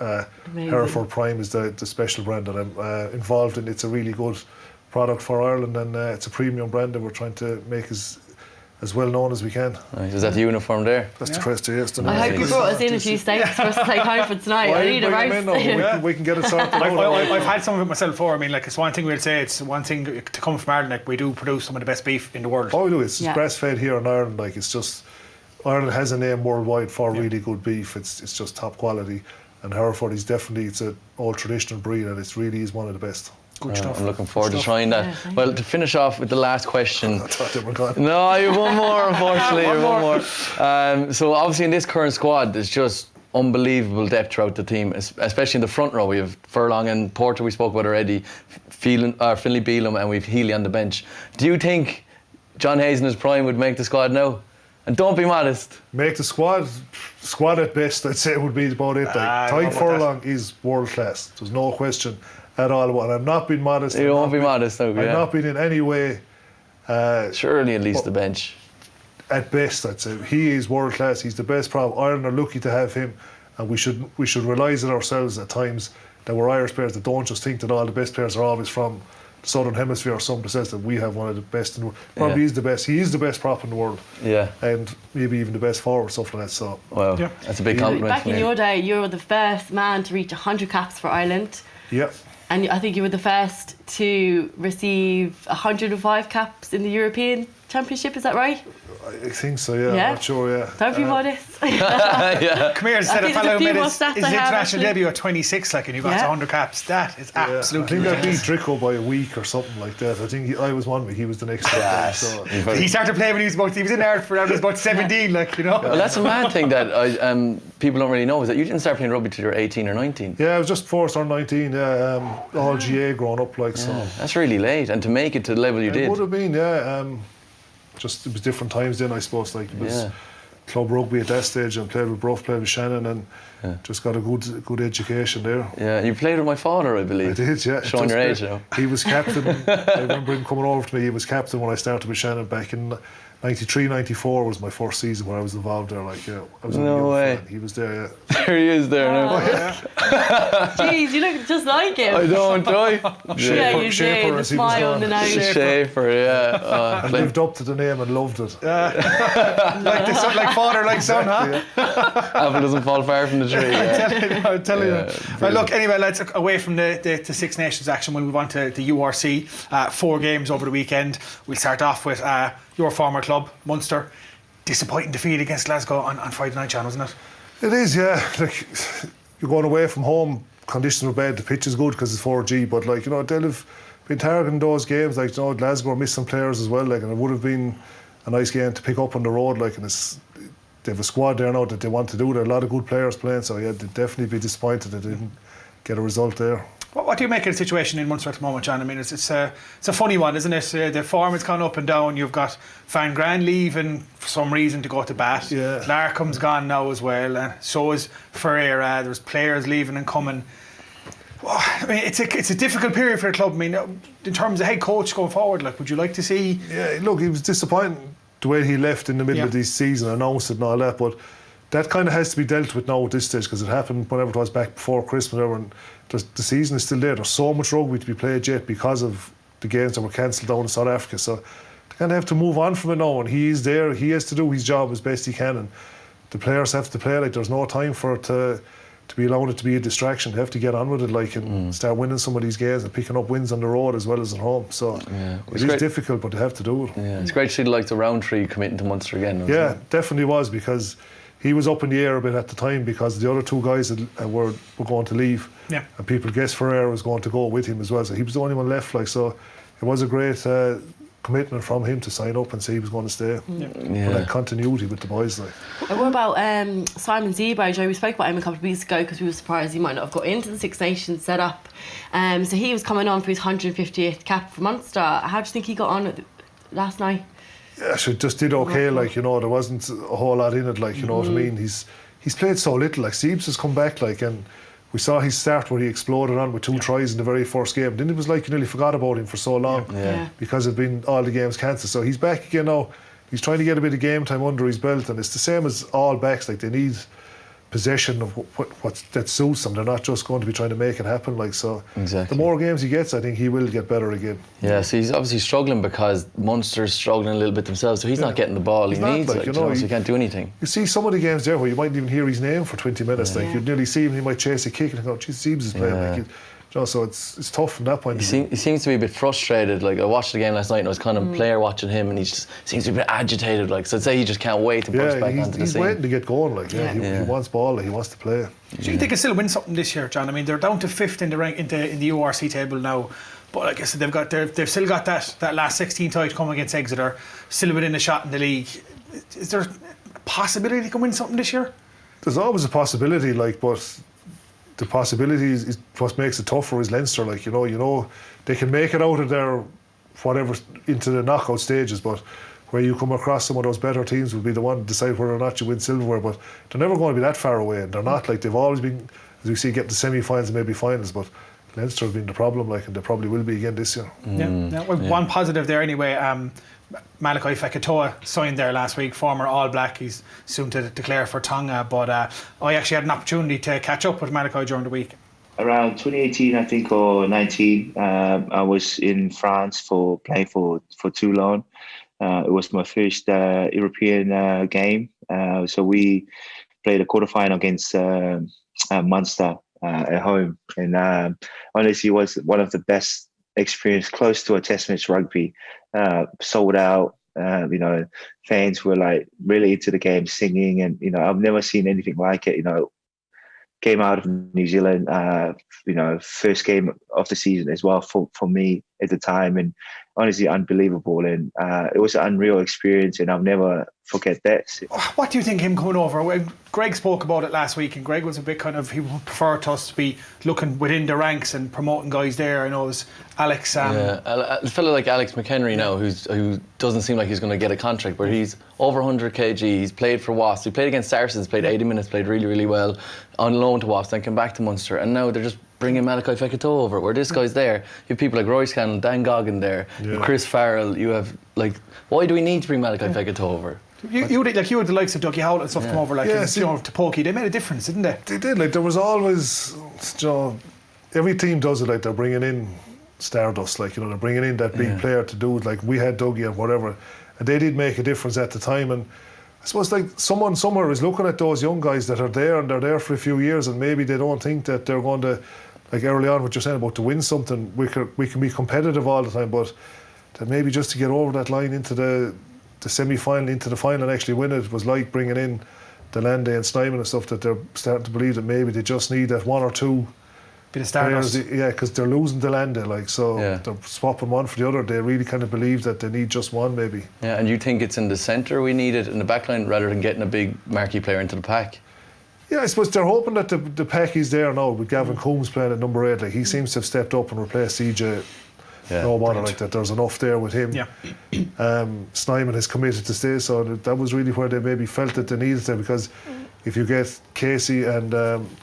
Hereford Prime is the special brand that I'm involved in. It's a really good product for Ireland, and it's a premium brand, and we're trying to make as well known as we can. Is that the uniform there? That's the crest, yes. I hope you brought us in a few steaks for us to take home for tonight. I need a roast. We can get it sorted out. I've had some of it myself before. I mean, like, it's one thing we'll say. It's one thing to come from Ireland. Like, we do produce some of the best beef in the world. Oh, we do. It's grass fed here in Ireland. Like, it's just Ireland has a name worldwide for really good beef. It's just top quality, and Hereford is definitely, it's an old traditional breed, and it really is one of the best. Good stuff. I'm looking forward to trying that. Well, to finish off with the last question. I thought they were gone. No, you have one more, unfortunately. One more. So obviously in this current squad, there's just unbelievable depth throughout the team, especially in the front row. We have Furlong and Porter, we spoke about already, Finlay Beelum, and we've Healy on the bench. Do you think John Hayes in his prime would make the squad now? And don't be modest. Make the squad at best, I'd say, would be about it. Ty Furlong is world class. There's no question at all. And I'm not being modest. You won't be modest, no. I'm not being in any way. Surely at least the bench. At best, I'd say he is world class. He's the best prop. Ireland are lucky to have him, and we should realise it ourselves at times that we're Irish players that don't just think that all the best players are always from the Southern Hemisphere or somebody says that we have one of the best in the world. Probably is the best. He is the best prop in the world. Yeah. And maybe even the best forward, stuff like that. So wow, that's a big compliment. Back in your day, you were the first man to reach 100 caps for Ireland. Yeah. And I think you were the first to receive 105 caps in the European Championship, is that right? I think so, yeah. I'm not sure, yeah. Don't be modest. Come here, instead of fellow made his international debut at 26, like, and you got 100 caps. That is absolutely I think I beat Drico by a week or something like that. I think I was 1 week, he was the next one. So. He started playing when he was in Ireland for about 17, like, you know. Well, that's a mad thing that people don't really know, is that you didn't start playing rugby till you were 18 or 19. Yeah, I was just forced on 19, yeah. All GA growing up, like, so. That's really late, and to make it to the level you did. It would have been, just it was different times then, I suppose. Like, it was club rugby at that stage, and played with Bruff, played with Shannon, and just got a good education there. Yeah, you played with my father, I believe. I did, yeah. Showing your age now. He was captain. I remember him coming over to me. He was captain when I started with Shannon back in 93, 94 was my first season where I was involved there. Like, I was no way. Fan. He was there, yeah. There he is there now. Jeez, you look just like him. I don't, do I? Yeah, you do. The smile on the nose. Schaefer, yeah. I lived up to the name and loved it. Like father, like son, huh? Apple doesn't fall far from the tree. I'm telling you. Well, look, anyway, let's away from the Six Nations action. We'll move on to the URC. 4 games over the weekend. We'll start off with your former club, Munster. Disappointing defeat against Glasgow on Friday night, John, wasn't it? It is, yeah. Like, you're going away from home, conditions were bad, the pitch is good because it's 4G, but, like, you know, they'll have been targeting those games. Like, you know, Glasgow are missing players as well, like, and it would have been a nice game to pick up on the road, like, and they have a squad there now that they want to do. There are a lot of good players playing, so yeah, they'd definitely be disappointed that they didn't get a result there. What do you make of the situation in Munster at the moment, John? I mean, it's a funny one, isn't it? The form has gone up and down. You've got Van Gran leaving for some reason to go to bat. Yeah. Larkham's gone now as well, and so is Ferreira. There's players leaving and coming. I mean, it's a difficult period for the club. I mean, in terms of head coach going forward, like, would you like to see? Yeah, look, he was disappointing the way he left in the middle of this season, announced it and all that, but that kind of has to be dealt with now at this stage because it happened whenever it was back before Christmas. And the season is still there. There's so much rugby to be played yet because of the games that were cancelled down in South Africa. So they kind of have to move on from it now. And he is there. He has to do his job as best he can. And the players have to play. Like, there's no time for it to be allowed it to be a distraction. They have to get on with it, like, and start winning some of these games and picking up wins on the road as well as at home. So it is difficult, but they have to do it. Yeah, it's great to see the likes of Roundtree committing to Munster again. Yeah, definitely was, because he was up in the air a bit at the time because the other 2 guys were going to leave, and people guessed Ferreira was going to go with him as well. So he was the only one left. Like, so it was a great commitment from him to sign up and say he was going to stay. With that continuity with the boys. Like. What about Simon Zebo, Joe? We spoke about him a couple of weeks ago because we were surprised he might not have got into the Six Nations setup. So he was coming on for his 150th cap for Munster. How do you think he got on last night? Yeah, she just did okay. Like, you know, there wasn't a whole lot in it. Like, you know what I mean. he's played so little. Like Siebes has come back, like, and we saw his start where he exploded on with 2 tries in the very first game. Then it was like you nearly forgot about him for so long because it'd been all the games cancelled. So he's back again now. He's trying to get a bit of game time under his belt, and it's the same as all backs. Like, they need possession of what that suits them. They're not just going to be trying to make it happen. Like, so exactly. The more games he gets, I think he will get better again. Yeah, so he's obviously struggling because Munster's struggling a little bit themselves, so he's not getting the ball he needs, like, so he can't do anything. You see some of the games there where you mightn't even hear his name for 20 minutes. Like, you'd nearly see him, he might chase a kick and go, geez, Siebes is playing. Like, so it's tough from that point of view. He seems to be a bit frustrated. Like, I watched the game last night and I was kind of player watching him, and he just seems to be a bit agitated. Like, so I'd say he just can't wait to burst back onto the scene. He's waiting to get going. Like, he wants ball. Like, he wants to play. Do you think they can still win something this year, John? I mean, they're down to 5th in the rank in the URC table now, but like I said, they've still got that last 16 tie to come against Exeter, still within a shot in the league. Is there a possibility they can win something this year? There's always a possibility, like, but the possibility is what makes it tougher is Leinster. Like, you know, they can make it out of their whatever into the knockout stages, but where you come across some of those better teams will be the one to decide whether or not you win silverware. But they're never going to be that far away, and they're not. Like, they've always been, as we see, get to semi-finals and maybe finals, but Leinster have been the problem, like, and they probably will be again this year. One positive there anyway. Malakai Fekitoa signed there last week, former All Black. He's soon to declare for Tonga, but I actually had an opportunity to catch up with Malakai during the week. Around 2018, I think, or 19, I was in France playing for Toulon. It was my first European game. So we played a quarterfinal against Munster at home, and honestly, it was one of the best experience, close to a test match rugby. Sold out, fans were like really into the game, singing, and I've never seen anything like it. Came out of New Zealand, first game of the season as well for me at the time, and honestly unbelievable, and it was an unreal experience, and I'll never forget that. What do you think him coming over? Greg spoke about it last week, and Greg was a bit he would prefer us to be looking within the ranks and promoting guys there. I know it was Alex. A fellow like Alex McHenry now, who doesn't seem like he's going to get a contract, but he's over 100 kg. He's played for Wasps. He played against Saracens, played 80 minutes, played really, really well on loan to Wasps, then came back to Munster, and now they're just bringing Malakai Fekitoa over, where this guy's there. You have people like Roy Scannell, Dan Goggin there, Chris Farrell. You have, like, why do we need to bring Malakai Fekitoa over? You had the likes of Dougie Howlett and stuff come over, like, to Pokey. They made a difference, didn't they? They did. Like, there was always, every team does it. Like, they're bringing in stardust. Like, they're bringing in that big player to do it. Like, we had Dougie and whatever, and they did make a difference at the time. And I suppose, like, someone somewhere is looking at those young guys that are there, and they're there for a few years, and maybe they don't think that they're going to, like early on, what you're saying about to win something. We can be competitive all the time, but that maybe just to get over that line into the semi-final, into the final and actually win it was like bringing in Delande and Snyman and stuff, that they're starting to believe that maybe they just need that one or two bit of stardust. Because they're losing Delande, like, so they're swapping one for the other. They really kind of believe that they need just one, maybe. Yeah, and you think it's in the centre we need it, in the back line, rather than getting a big marquee player into the pack? Yeah, I suppose they're hoping that the pack is there now with Gavin Coombs playing at number 8. Like, he seems to have stepped up and replaced CJ. No bother, like that. There's enough there with him. Snyman has committed to stay, so that was really where they maybe felt that they needed them, because if you get Casey and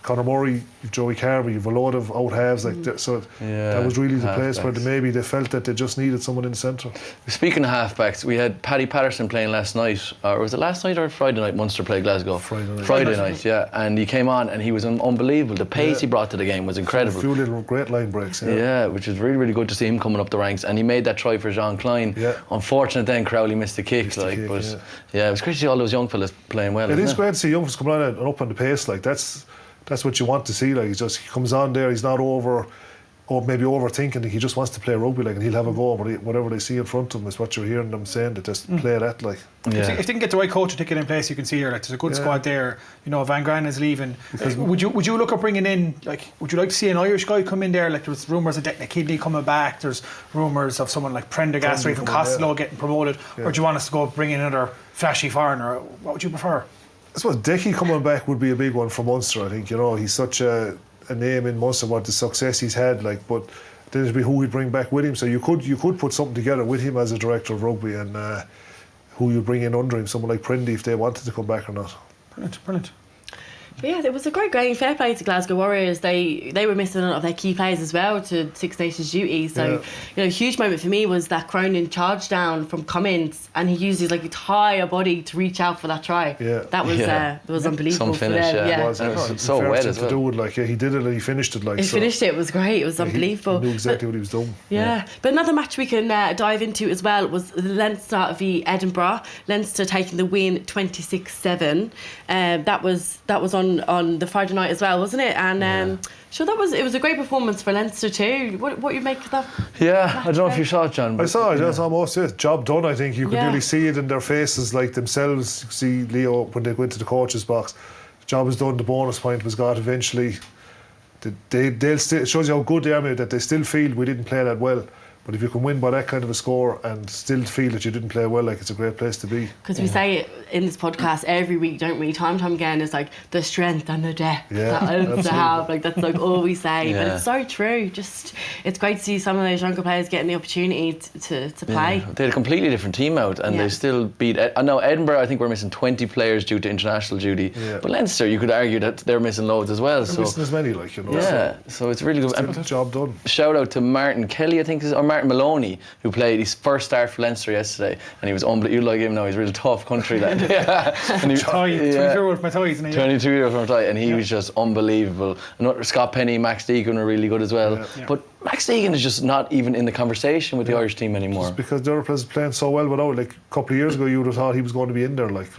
Conor Murray, Joey Carver, you've a load of out halves like that. So that was really the place where maybe they felt that they just needed someone in the centre. Speaking of halfbacks, we had Paddy Patterson playing last night, or was it last night or Friday night? Munster played Glasgow. Friday night, yeah. And he came on and he was unbelievable. The pace he brought to the game was incredible. A few little great line breaks. Yeah, which is really, really good to see him coming up the ranks. And he made that try for Jean Klein. Unfortunate then Crowley missed the kick. But it was great to see all those young fellas playing well. It is great to see young fellas coming on and up on the pace. Like, that's what you want to see. Like, he comes on there, he's not maybe overthinking. He just wants to play rugby, like, and he'll have a go. But whatever they see in front of him is what you're hearing them saying, that just play that, like. If they can get the right coach ticket in place, you can see here, like, there's a good squad there. Van Gran is leaving. Would you look at bringing in, like, would you like to see an Irish guy come in there? Like, there's rumours of Declan Kidney coming back. There's rumours of someone like Prendergast or even Costello getting promoted. Or do you want us to go bring in another flashy foreigner? What would you prefer? I suppose Decky coming back would be a big one for Munster. I think, he's such a name in Munster, what the success he's had, like, but then it'd be who he'd bring back with him. So you could put something together with him as a director of rugby, and who you bring in under him, someone like Prendy, if they wanted to come back or not. Brilliant. But yeah, it was a great game. Fair play to Glasgow Warriors. They were missing a lot of their key players as well to Six Nations duty. So, a huge moment for me was that Cronin charge down from Cummins, and he used his entire body to reach out for that try. Yeah. That was unbelievable. Some finish, for them. yeah. It was, And it was so wet as well. To do it, like, he did it and he finished it. Like, He finished it. It was great. It was unbelievable. He knew exactly what he was doing. Yeah. But another match we can dive into as well was Leinster v Edinburgh. Leinster taking the win 26-7. That was on the Friday night as well, wasn't it? And sure, it was a great performance for Leinster too. What you make of that? Yeah, I don't know if you saw it, John. I saw it. That's almost it. Job done. I think you could really see it in their faces, like themselves. You see Leo when they went to the coach's box. Job is done. The bonus point was got eventually. They'll still, it shows you how good they are, maybe, that they still feel we didn't play that well. But if you can win by that kind of a score and still feel that you didn't play well, like, it's a great place to be. Because we say it in this podcast every week, don't we? Time and time again, it's like the strength and the depth that Leinster have. Like, that's like all we say. But it's so true. Just, it's great to see some of those younger players getting the opportunity to play. They had a completely different team out, and they still beat. I know Edinburgh, I think we're missing 20 players due to international duty. But Leinster, you could argue that they're missing loads as well. They're missing as many, like, you know. Yeah, so it's really good. Still job done. Shout out to Martin Kelly, I think, or Martin Maloney, who played his first start for Leinster yesterday, and he was unbelievable. You like him now, he's a real tough country lad. And he, 22-year-old from my toys, isn't he? 22-year-old from my toys, and he was just unbelievable. Another, Scott Penny, Max Deegan were really good as well. But Max Deegan is just not even in the conversation with the Irish team anymore. Just because the other players playing so well without, like, a couple of years ago, you would have thought he was going to be in there, like,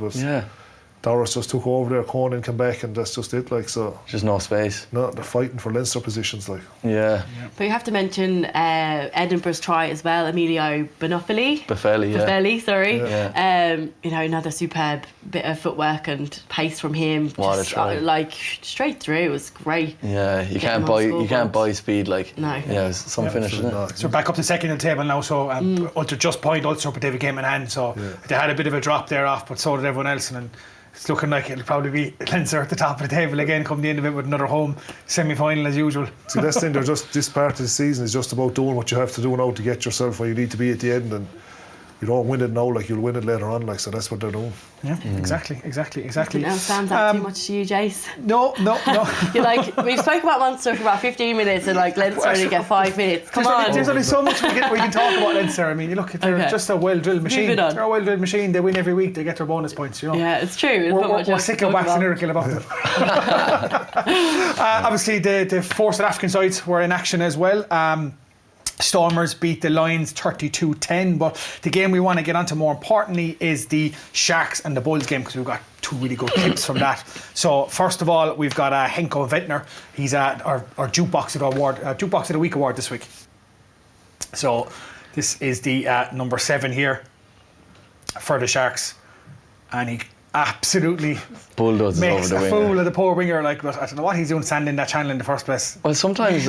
Doris just took over there, Conan came back, and that's just it, like, so. Just no space. No, they're fighting for Leinster positions, like. Yeah. But you have to mention Edinburgh's try as well, Emilio Buffelli, sorry. Another superb bit of footwork and pace from him. What a try. Like, straight through, it was great. Yeah, you can't buy speed, like. No. Yeah, it was some finish, isn't it? So we're back up to second in the table now, so Ulster just point, Ulster with David game in hand, so they had a bit of a drop there off, but so did everyone else, and it's looking like it'll probably be Leinster at the top of the table again come the end of it with another home semi-final as usual. See, that's the thing, they're just, this part of the season is just about doing what you have to do now to get yourself where you need to be at the end, and you don't win it now, like, you'll win it later on, like, so that's what they're doing. Yeah, exactly. Nothing else stands out too much to you, Jace? No. You're like, we've spoken about Munster for about 15 minutes and like Leinster only get 5 minutes. Come on. There's only so much we can talk about Leinster. I mean, you look, they're just a well-drilled machine. They're a well-drilled machine. They win every week. They get their bonus points, you know. Yeah, it's true. We're sick of waxing lyrical about them. Obviously, the four South African sides were in action as well. Stormers beat the Lions 32-10, but the game we want to get onto more importantly is the Sharks and the Bulls game, because we've got two really good clips from that. So first of all, we've got Henko Ventner. He's our Jukebox of the Week award this week. So this is the number 7 here for the Sharks, and he absolutely bulldozes makes over the a fool of the poor winger. Like, but I don't know what he's doing standing in that channel in the first place. Well, sometimes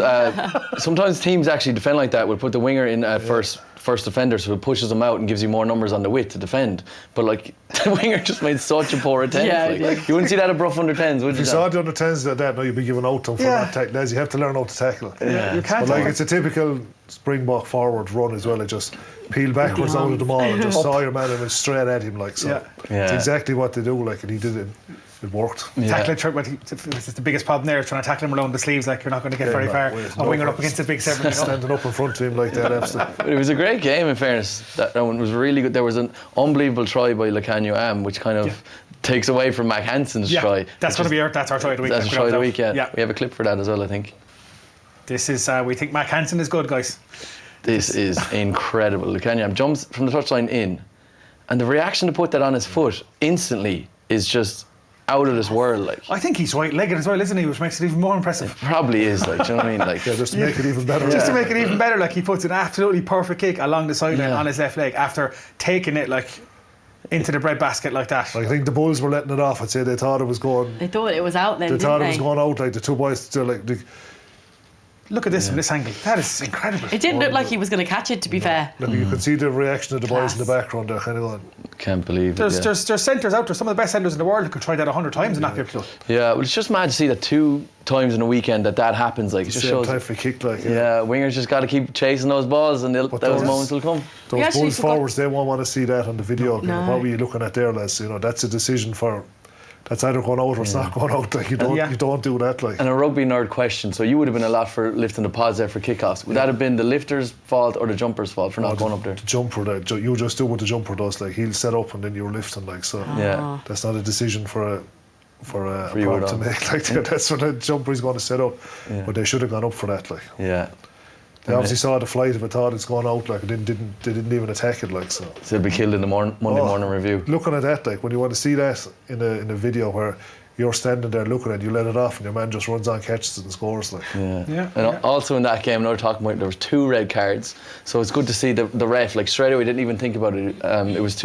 teams actually defend like that. Would put the winger in first defender, so it pushes them out and gives you more numbers on the width to defend. But like, the winger just made such a poor attempt. Like, you wouldn't see that at Brough under 10s, would you? If you saw the under 10s like that, now you'd be giving out to them for that tackle. Lads, you have to learn how to tackle. You can't. But like, it's a typical Springbok forward run as well. It just peel backwards out of the ball and just saw your man and went straight at him, like, so. It's exactly what they do, like, and he did it. It worked. Tackling, this is the biggest problem there, trying to tackle him around the sleeves. Like, you're not going to get very far. A winger up against a big 7. Standing up in front of him like that, absolutely. But it was a great game, in fairness. That one was really good. There was an unbelievable try by Lacanio Am, which kind of takes away from Mac Hansen's try. That's going to be our try of the week. That's our try of the week, yeah. We have a clip for that as well, I think. This is, we think Mac Hansen is good, guys. This is incredible. Lacanio Am jumps from the touchline in, and the reaction to put that on his foot instantly is just out of this world. Like, I think he's right-legged as well, isn't he? Which makes it even more impressive. It probably is, like, do you know what I mean? Like, just to make it even better. Just to make it even better, like, he puts an absolutely perfect kick along the sideline on his left leg after taking it, like, into the breadbasket like that. I think the Bulls were letting it off. I'd say they thought it was going. They thought it was out then. They thought it was going out. Like, the two boys still like. Look at this from this angle. That is incredible. It didn't look like he was going to catch it, to be fair. Look, you can see the reaction of the boys in the background. They're kind of going. Can't believe there's it. There's centres out there. Some of the best centres in the world who could try that 100 times and not be able to do it. Yeah, well, it's just mad to see that 2 times in a weekend that happens. Like, it just shows. Time for a kick, like. Wingers just got to keep chasing those balls, and those moments will come. Those Bulls forwards, they won't want to see that on the video. What were you looking at there, lads? You know, that's a decision for that's either going out or it's not going out. Like you don't do that. Like. And a rugby nerd question. So you would have been a lot for lifting the pods there for kickoffs. Would that have been the lifter's fault or the jumper's fault for not going up there? The jumper, you just do what the jumper does. Like he'll set up and then you're lifting. Like so. Yeah. That's not a decision for a you prop to make. Like that's what the jumper is going to set up. Yeah. But they should have gone up for that. Like. Yeah. They obviously saw the flight. If it thought it's gone out, like they didn't even attack it. Like so. So they'll be killed in the Monday morning review. Looking at that, like when you want to see that in a video where you're standing there looking at it, you let it off and your man just runs on, catches it and scores. Like. And also in that game, another talking point, there was 2 red cards. So it's good to see the ref, like straight away, didn't even think about it. It was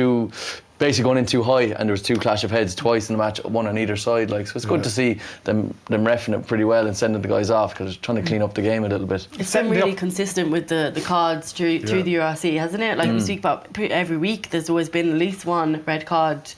basically going in too high, and there was 2 clash of heads twice in the match, one on either side. Like, so it's good to see them reffing it pretty well and sending the guys off because they're trying to clean up the game a little bit. It's been really consistent with the cards through the URC, hasn't it? Like we speak about every week, there's always been at least 1 red card.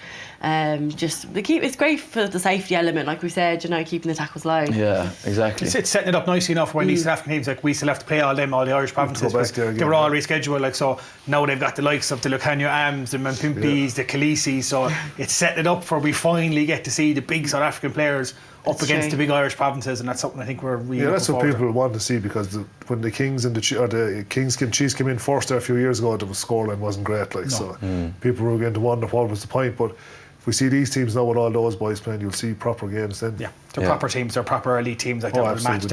It's great for the safety element, like we said, keeping the tackles low. Yeah, exactly. It's setting it up nicely enough when these South African teams, like we still have to play all the Irish provinces, because they were all rescheduled. Like so, now they've got the likes of the Lucania Ams, the Mpimpis, the Khaleesi. So it's setting it up for we finally get to see the big South African players up against the big Irish provinces, and that's something I think we're really that's what people want to see, because when the Kings and the Kings and Chiefs came in first there a few years ago, the scoreline wasn't great. Like so, people were going to wonder what was the point, but. If we see these teams now with all those boys playing, you'll see proper games then. Yeah, they're proper teams, they're proper elite teams. Like that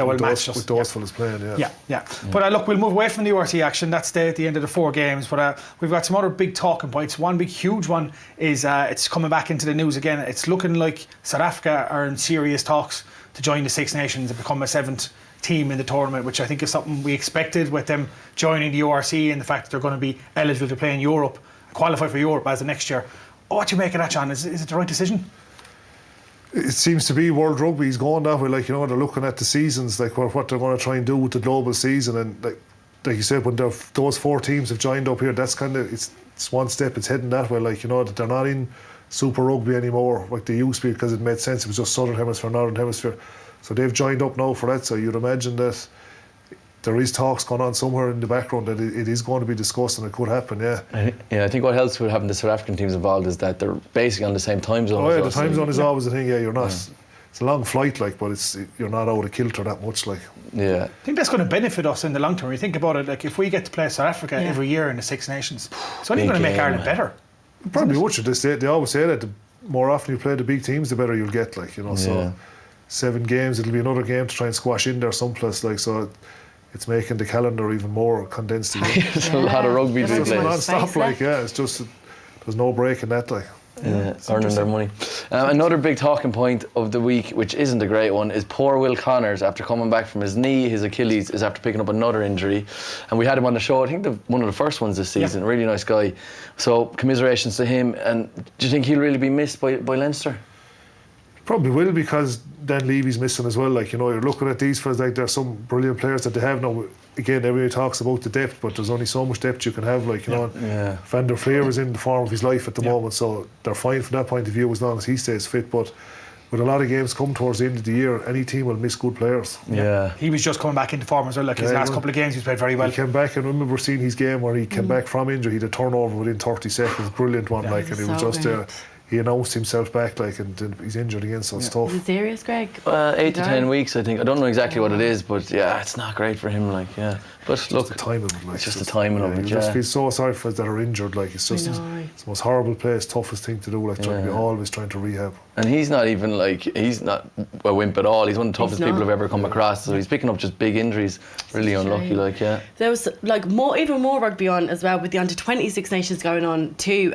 will match us. With those fellas playing, Yeah. But look, we'll move away from the URC action. That's the end of the 4 games. But we've got some other big talking points. One big, huge one is it's coming back into the news again. It's looking like South Africa are in serious talks to join the Six Nations and become a 7th team in the tournament, which I think is something we expected with them joining the URC and the fact that they're going to be eligible to play in Europe, qualify for Europe as of next year. What do you make of that, John? Is it the right decision? It seems to be. World Rugby's going that way. Like they're looking at the seasons, like what they're going to try and do with the global season, and like you said, when those 4 teams have joined up here, that's kind of it's one step. It's heading that way. Like that they're not in Super Rugby anymore like they used to be, because it made sense. It was just Southern Hemisphere, Northern Hemisphere. So they've joined up now for that. So you'd imagine that there is talks going on somewhere in the background that it is going to be discussed, and it could happen. I think what helps with having the South African teams involved is that they're basically on the same time zone. The time zone is always the thing. You're not. It's a long flight, like, but you're not out of kilter that much, like. Yeah. I think that's going to benefit us in the long term. You think about it, like if we get to play South Africa every year in the Six Nations, it's only going to make Ireland better. Probably would. They always say that the more often you play the big teams, the better you'll get, like So 7 games, it'll be another game to try and squash in there someplace, like so. It's making the calendar even more condensed again. There's a lot of rugby to be played. Non-stop, like, it's just there's no break in that, like. Earning their money. Another big talking point of the week, which isn't a great one, is poor Will Connors, after coming back from his knee, his Achilles, is after picking up another injury. And we had him on the show, I think one of the first ones this season. Really nice guy. So commiserations to him. And do you think he'll really be missed by Leinster? Probably will, because Dan Levy's missing as well. Like, you're looking at these fellas, like there's some brilliant players that they have now. Again, everybody talks about the depth, but there's only so much depth you can have. Like, Van der Fleer is in the form of his life at the moment, so they're fine from that point of view as long as he stays fit. But with a lot of games come towards the end of the year, any team will miss good players. He was just coming back into form as well. Like his last couple of games, he's played very well. He came back, and I remember seeing his game where he came back from injury. He had a turnover within 30 seconds, brilliant one, and he was just there. He announced himself back, like, and he's injured again, so it's tough. Is it serious, Greg? 8 to 10 weeks, I think. I don't know exactly what it is, but it's not great for him, like, But look, the timing of it, like, it's just the timing of it. You just feel so sorry for us that are injured. Like, it's just it's the most horrible place, toughest thing to do. Like, always trying to rehab. And he's not even he's not a wimp at all. He's one of the toughest people I've ever come across. So he's picking up just big injuries. Really unlucky, There was even more rugby on as well, with the under-20 Six Nations going on too.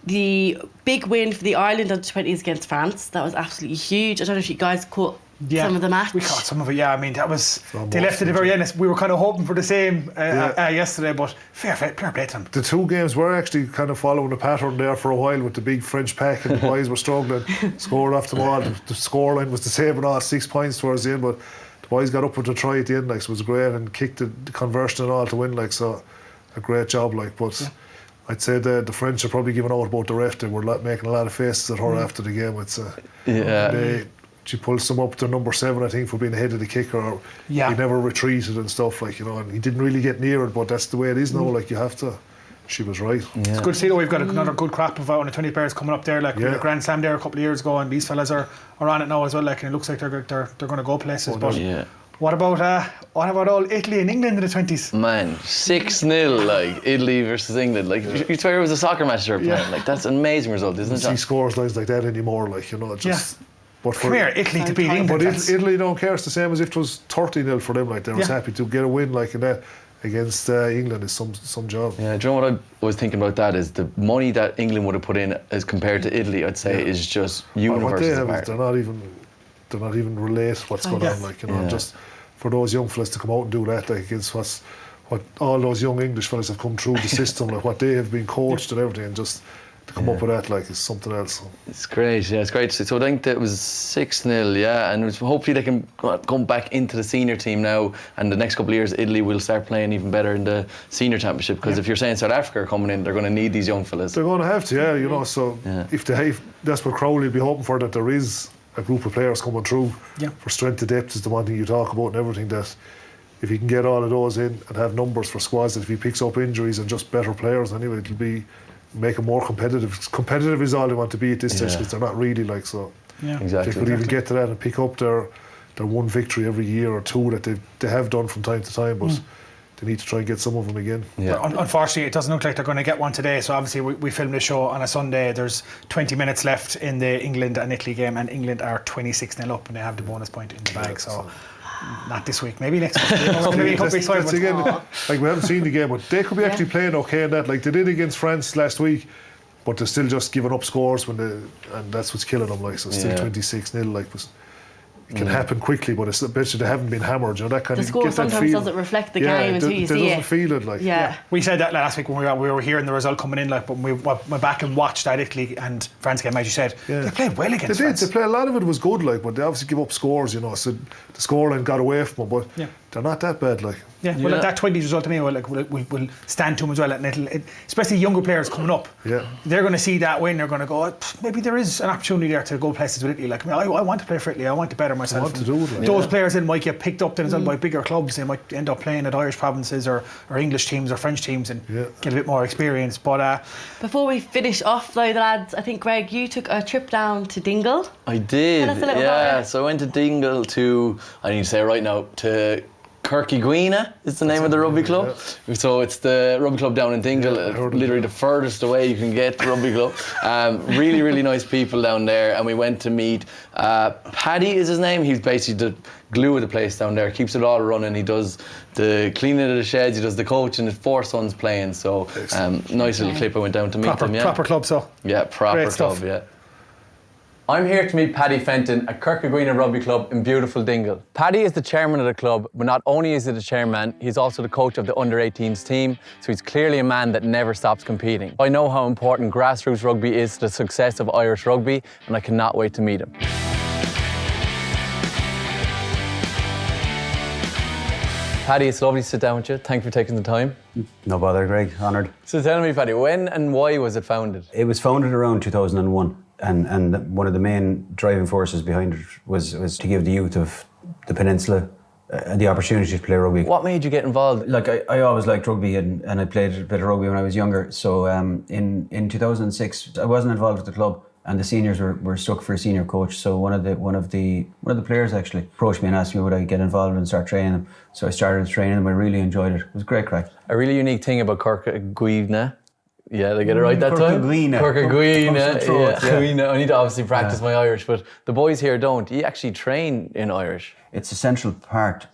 The big win for the Ireland under-20s against France, that was absolutely huge. I don't know if you guys caught some of the match. We caught some of it, I mean, that was... They left it at the very end. We were kind of hoping for the same yesterday, but fair play to them. The 2 games were actually kind of following the pattern there for a while, with the big French pack, and the boys were struggling, scored off them all. The scoreline was the same at all, 6 points towards the end, but the boys got up with a try at the end, like, so it was great, and kicked the conversion and all to win, like, so a great job, like, but... I'd say the French are probably giving out about the ref. They were making a lot of faces at her after the game. She pulls them up to number 7, I think, for being ahead of the kicker. He never retreated and stuff, like, and he didn't really get near it, but that's the way it is now. Like, you have to she was right. It's good to see that we've got another good crop of under 20 players coming up there. Like we had a Grand Slam there a couple of years ago, and these fellas are on it now as well. Like, and it looks like they're going to go places. What about all Italy and England in the 20s? Man, 6-0, like Italy versus England. Like you swear it was a soccer match they were playing. Like that's an amazing result, isn't it? You see scores lines like that anymore, like, you know, just. But Come here, Italy to beat England. But Italy don't care. It's the same as if it was 30-0 for them. Like they was happy to get a win like in that against England is some job. Yeah, do you know what I was thinking about that is the money that England would have put in as compared to Italy, I'd say is just universes what they have apart. is they're not even relate what's going on, like, you know, just for those young fellas to come out and do that, like against what all those young English fellas have come through the system, like what they have been coached and everything, and just to come up with that, like, is something else. It's great, it's great to see. So I think that it was 6-0, and hopefully they can come back into the senior team now, and the next couple of years Italy will start playing even better in the senior championship, because if you're saying South Africa are coming in, they're going to need these young fellas. They're going to have to, you know, so if that's what Crowley will be hoping for, that there is a group of players coming through for strength to depth is the one thing you talk about and everything, that if he can get all of those in and have numbers for squads, that if he picks up injuries and just better players anyway, it'll be make them more competitive. Competitive is all they want to be at this stage, because they're not really, like, so Exactly. if they could even get to that and pick up their one victory every year or two that they have done from time to time, but they need to try and get some of them again. Unfortunately, it doesn't look like they're going to get one today. So obviously we filmed this show on a Sunday. There's 20 minutes left in the England and Italy game, and England are 26-0 up and they have the bonus point in the bag. So not this week, maybe next week. That's again, like, we haven't seen the game, but they could be actually playing okay in that, like they did against France last week, but they're still just giving up scores and that's what's killing them, like, so still 26-0, like, it can happen quickly, but it's they haven't been hammered, you know, that kind the of score get that sometimes feel. doesn't reflect the game until you see it. Doesn't feel it, like. We said that last week when we were hearing the result coming in, like, but when we went back and watched that Italy and France game, as you said, they played well against France. They played, a lot of it was good, like, but they obviously give up scores, you know, so the scoreline got away from them, but they're not that bad, like. Well, like that 20s result anyway, like, will stand to them as well, and especially younger players coming up. They're going to see that win. They're going to go, maybe there is an opportunity there to go places with Italy. Like, I want to play for Italy. I want to better myself. I want to do it, like. Those players then might get picked up then as well by bigger clubs. They might end up playing at Irish provinces or English teams or French teams and get a bit more experience. But before we finish off, though, lads, I think, Greg, you took a trip down to Dingle. I did. Tell us a little about it. So I went to Dingle I need to say it right now, to Kirkiguina is the name of the rugby club. So it's the rugby club down in Dingle, literally the furthest away you can get, the rugby club. Really, really nice people down there, and we went to meet Paddy is his name. He's basically the glue of the place down there, keeps it all running. He does the cleaning of the sheds, he does the coaching, his 4 sons playing. So nice little clip. I went down to meet them. Proper club, so. Yeah, proper Great club, stuff. I'm here to meet Paddy Fenton at Kirkiguina Rugby Club in beautiful Dingle. Paddy is the chairman of the club, but not only is he the chairman, he's also the coach of the under-18s team, so he's clearly a man that never stops competing. I know how important grassroots rugby is to the success of Irish rugby, and I cannot wait to meet him. Paddy, it's lovely to sit down with you. Thank you for taking the time. No bother, Greg. Honoured. So tell me, Paddy, when and why was it founded? It was founded around 2001, and one of the main driving forces behind it was to give the youth of the peninsula the opportunity to play rugby. What made you get involved? Like, I always liked rugby, and I played a bit of rugby when I was younger. So in 2006, I wasn't involved with the club, and the seniors were stuck for a senior coach. So one of the players actually approached me and asked me would I get involved and start training them. So I started training them. I really enjoyed it. It was great crack. A really unique thing about Kirkiguina. Yeah, did I get it right that time? Kirkiguina. I need to obviously practice my Irish, but the boys here don't. You actually train in Irish. It's a central part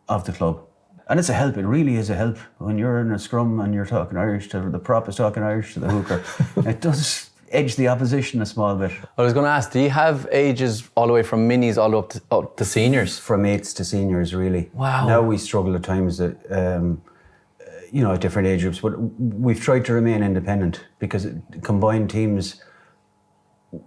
of the club. And it's a help, it really is a help. When you're in a scrum and you're talking Irish to the prop is talking Irish to the hooker, it does edge the opposition a small bit. I was going to ask, do you have ages all the way from minis all up to seniors? From 8s to seniors, really. Wow. Now we struggle at times at different age groups, but we've tried to remain independent because combined teams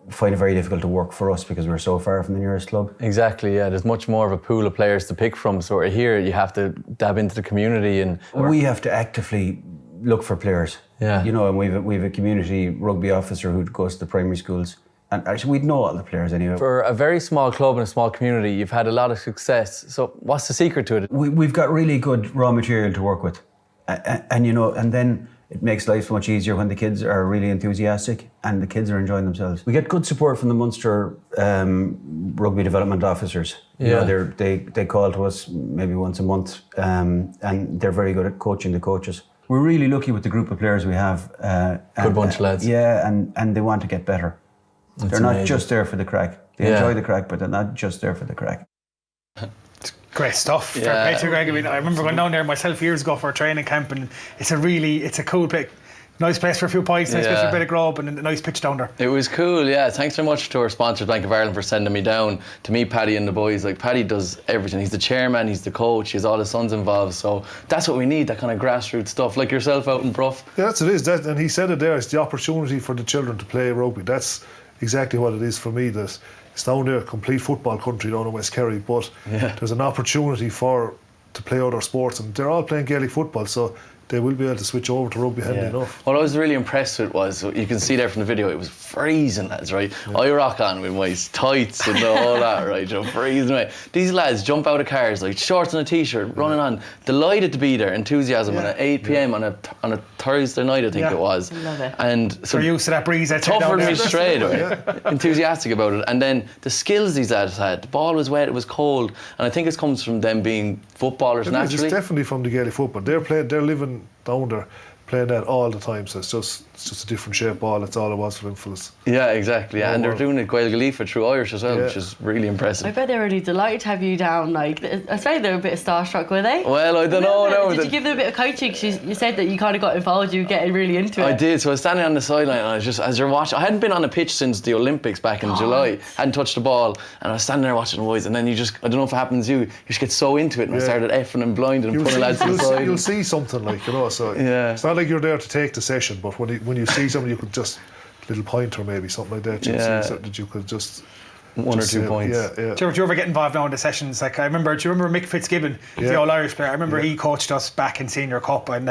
find it very difficult to work for us because we're so far from the nearest club. Exactly, yeah. There's much more of a pool of players to pick from. So here you have to dab into the community and we have to actively look for players. Yeah. You know, and we've a community rugby officer who goes to the primary schools. And actually, we'd know all the players anyway. For a very small club and a small community, you've had a lot of success. So what's the secret to it? We've got really good raw material to work with. And then it makes life much easier when the kids are really enthusiastic and the kids are enjoying themselves. We get good support from the Munster rugby development officers. You know, they call to us maybe once a month, and they're very good at coaching the coaches. We're really lucky with the group of players we have. Good bunch of lads. Yeah, and they want to get better. They're not just there for the crack. They enjoy the crack, but they're not just there for the crack. Great stuff. Fair play to you, Greg. I mean, I remember going down there myself years ago for a training camp, and it's a cool place. Nice place for a few pints, nice place for a bit of grub, and a nice pitch down there. It was cool, yeah. Thanks very much to our sponsor, Bank of Ireland, for sending me down to meet Paddy and the boys. Like, Paddy does everything. He's the chairman, he's the coach, he has all his sons involved. So that's what we need, that kind of grassroots stuff, like yourself out in Bruff. Yeah, that's it is. And he said it there, it's the opportunity for the children to play rugby. That's exactly what it is for me. That it's down there, complete football country down in West Kerry, but there's an opportunity to play other sports, and they're all playing Gaelic football, so they will be able to switch over to rugby handy enough. What I was really impressed with was, you can see there from the video, it was freezing, lads, right? I rock on with my tights and all that, right? You know, freezing away. These lads jump out of cars, like shorts and a t-shirt, running on, delighted to be there, enthusiasm at 8 p.m. on a Thursday night, I think it was. Love it. And so they're used to that breeze. Tougher than me straight away. Enthusiastic about it. And then the skills these lads had, the ball was wet, it was cold, and I think it comes from them being footballers naturally. It's definitely from the Gaelic football. They're living down there playing that all the time, so it's just a different shape ball. That's all it was for them fellas. Yeah, exactly. Yeah. And they're doing it Gael Galifa through Irish as well, which is really impressive. I bet they're really delighted to have you down. Like, I suppose they were a bit starstruck, were they? Well, I don't know. No, did you give them a bit of coaching? You said that you kind of got involved, you were getting really into it. I did. So I was standing on the sideline, and I was just, as you're watching, I hadn't been on a pitch since the Olympics back in July, hadn't touched the ball, and I was standing there watching the boys, and then you just, I don't know if it happens to you, you just get so into it, and I started effing and blinding and putting lads to the side. You'll see something, like, you know, so it's not like you're there to take the session, but when you see something, you could just little pointer maybe, something like that. See something that you could just one or 2 points. Yeah. Do you ever get involved now in the sessions? Like, do you remember Mick Fitzgibbon, the old Irish player? I remember he coached us back in Senior Cup, and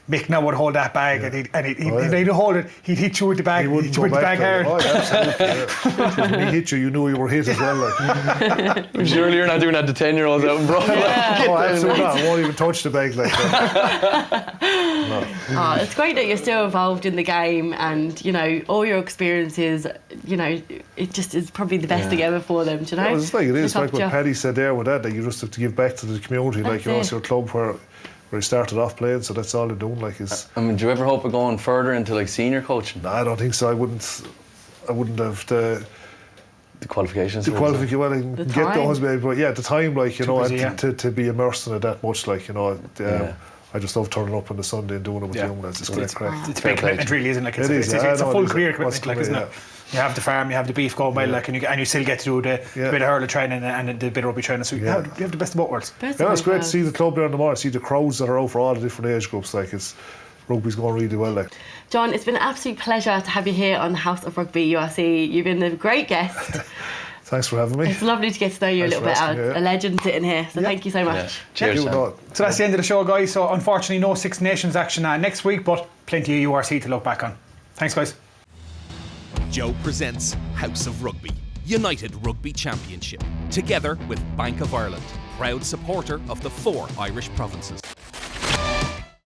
Mick now would hold that bag, and he'd hold it. He'd hit you with the bag. He'd hit you with the bag hard. Oh, absolutely. When he hit you knew you were hit as well. Like. Surely you're not doing that to 10-year-olds out in Broad. Oh, absolutely not. I won't even touch the bag like that. No. It's great that you're still involved in the game, and you know all your experiences. You know, it just is probably the best thing ever for them. Do you know? Yeah, it's like it is. Like what Paddy said there with that you just have to give back to the community. Like, you know, it's your club where he started off playing, so that's all they're doing. Like, is. I mean, do you ever hope of going further into like senior coaching? No, I don't think so. I wouldn't have the qualifications. Well, I can get those, maybe, but at the time, like, you know, busy, to be immersed in it that much, like, you know, I just love turning up on the Sunday and doing it with the young lads. It's great crack. It's a big commitment, really, isn't it? It's a full career commitment, like, isn't it? You have the farm, you have the beef going well, like, and you still get to do the bit of hurling training and the bit of rugby training. So you have the best of both worlds. Yeah, it's great to see the club there in the morning, see the crowds that are out for all the different age groups. Like, rugby's going really well. Like, John, it's been an absolute pleasure to have you here on House of Rugby URC. You've been a great guest. Thanks for having me. It's lovely to get to know you a little bit. A legend sitting here, so thank you so much. Cheers. So that's the end of the show, guys. So unfortunately, no Six Nations action next week, but plenty of URC to look back on. Thanks, guys. Joe presents House of Rugby, United Rugby Championship, together with Bank of Ireland, proud supporter of the 4 Irish provinces.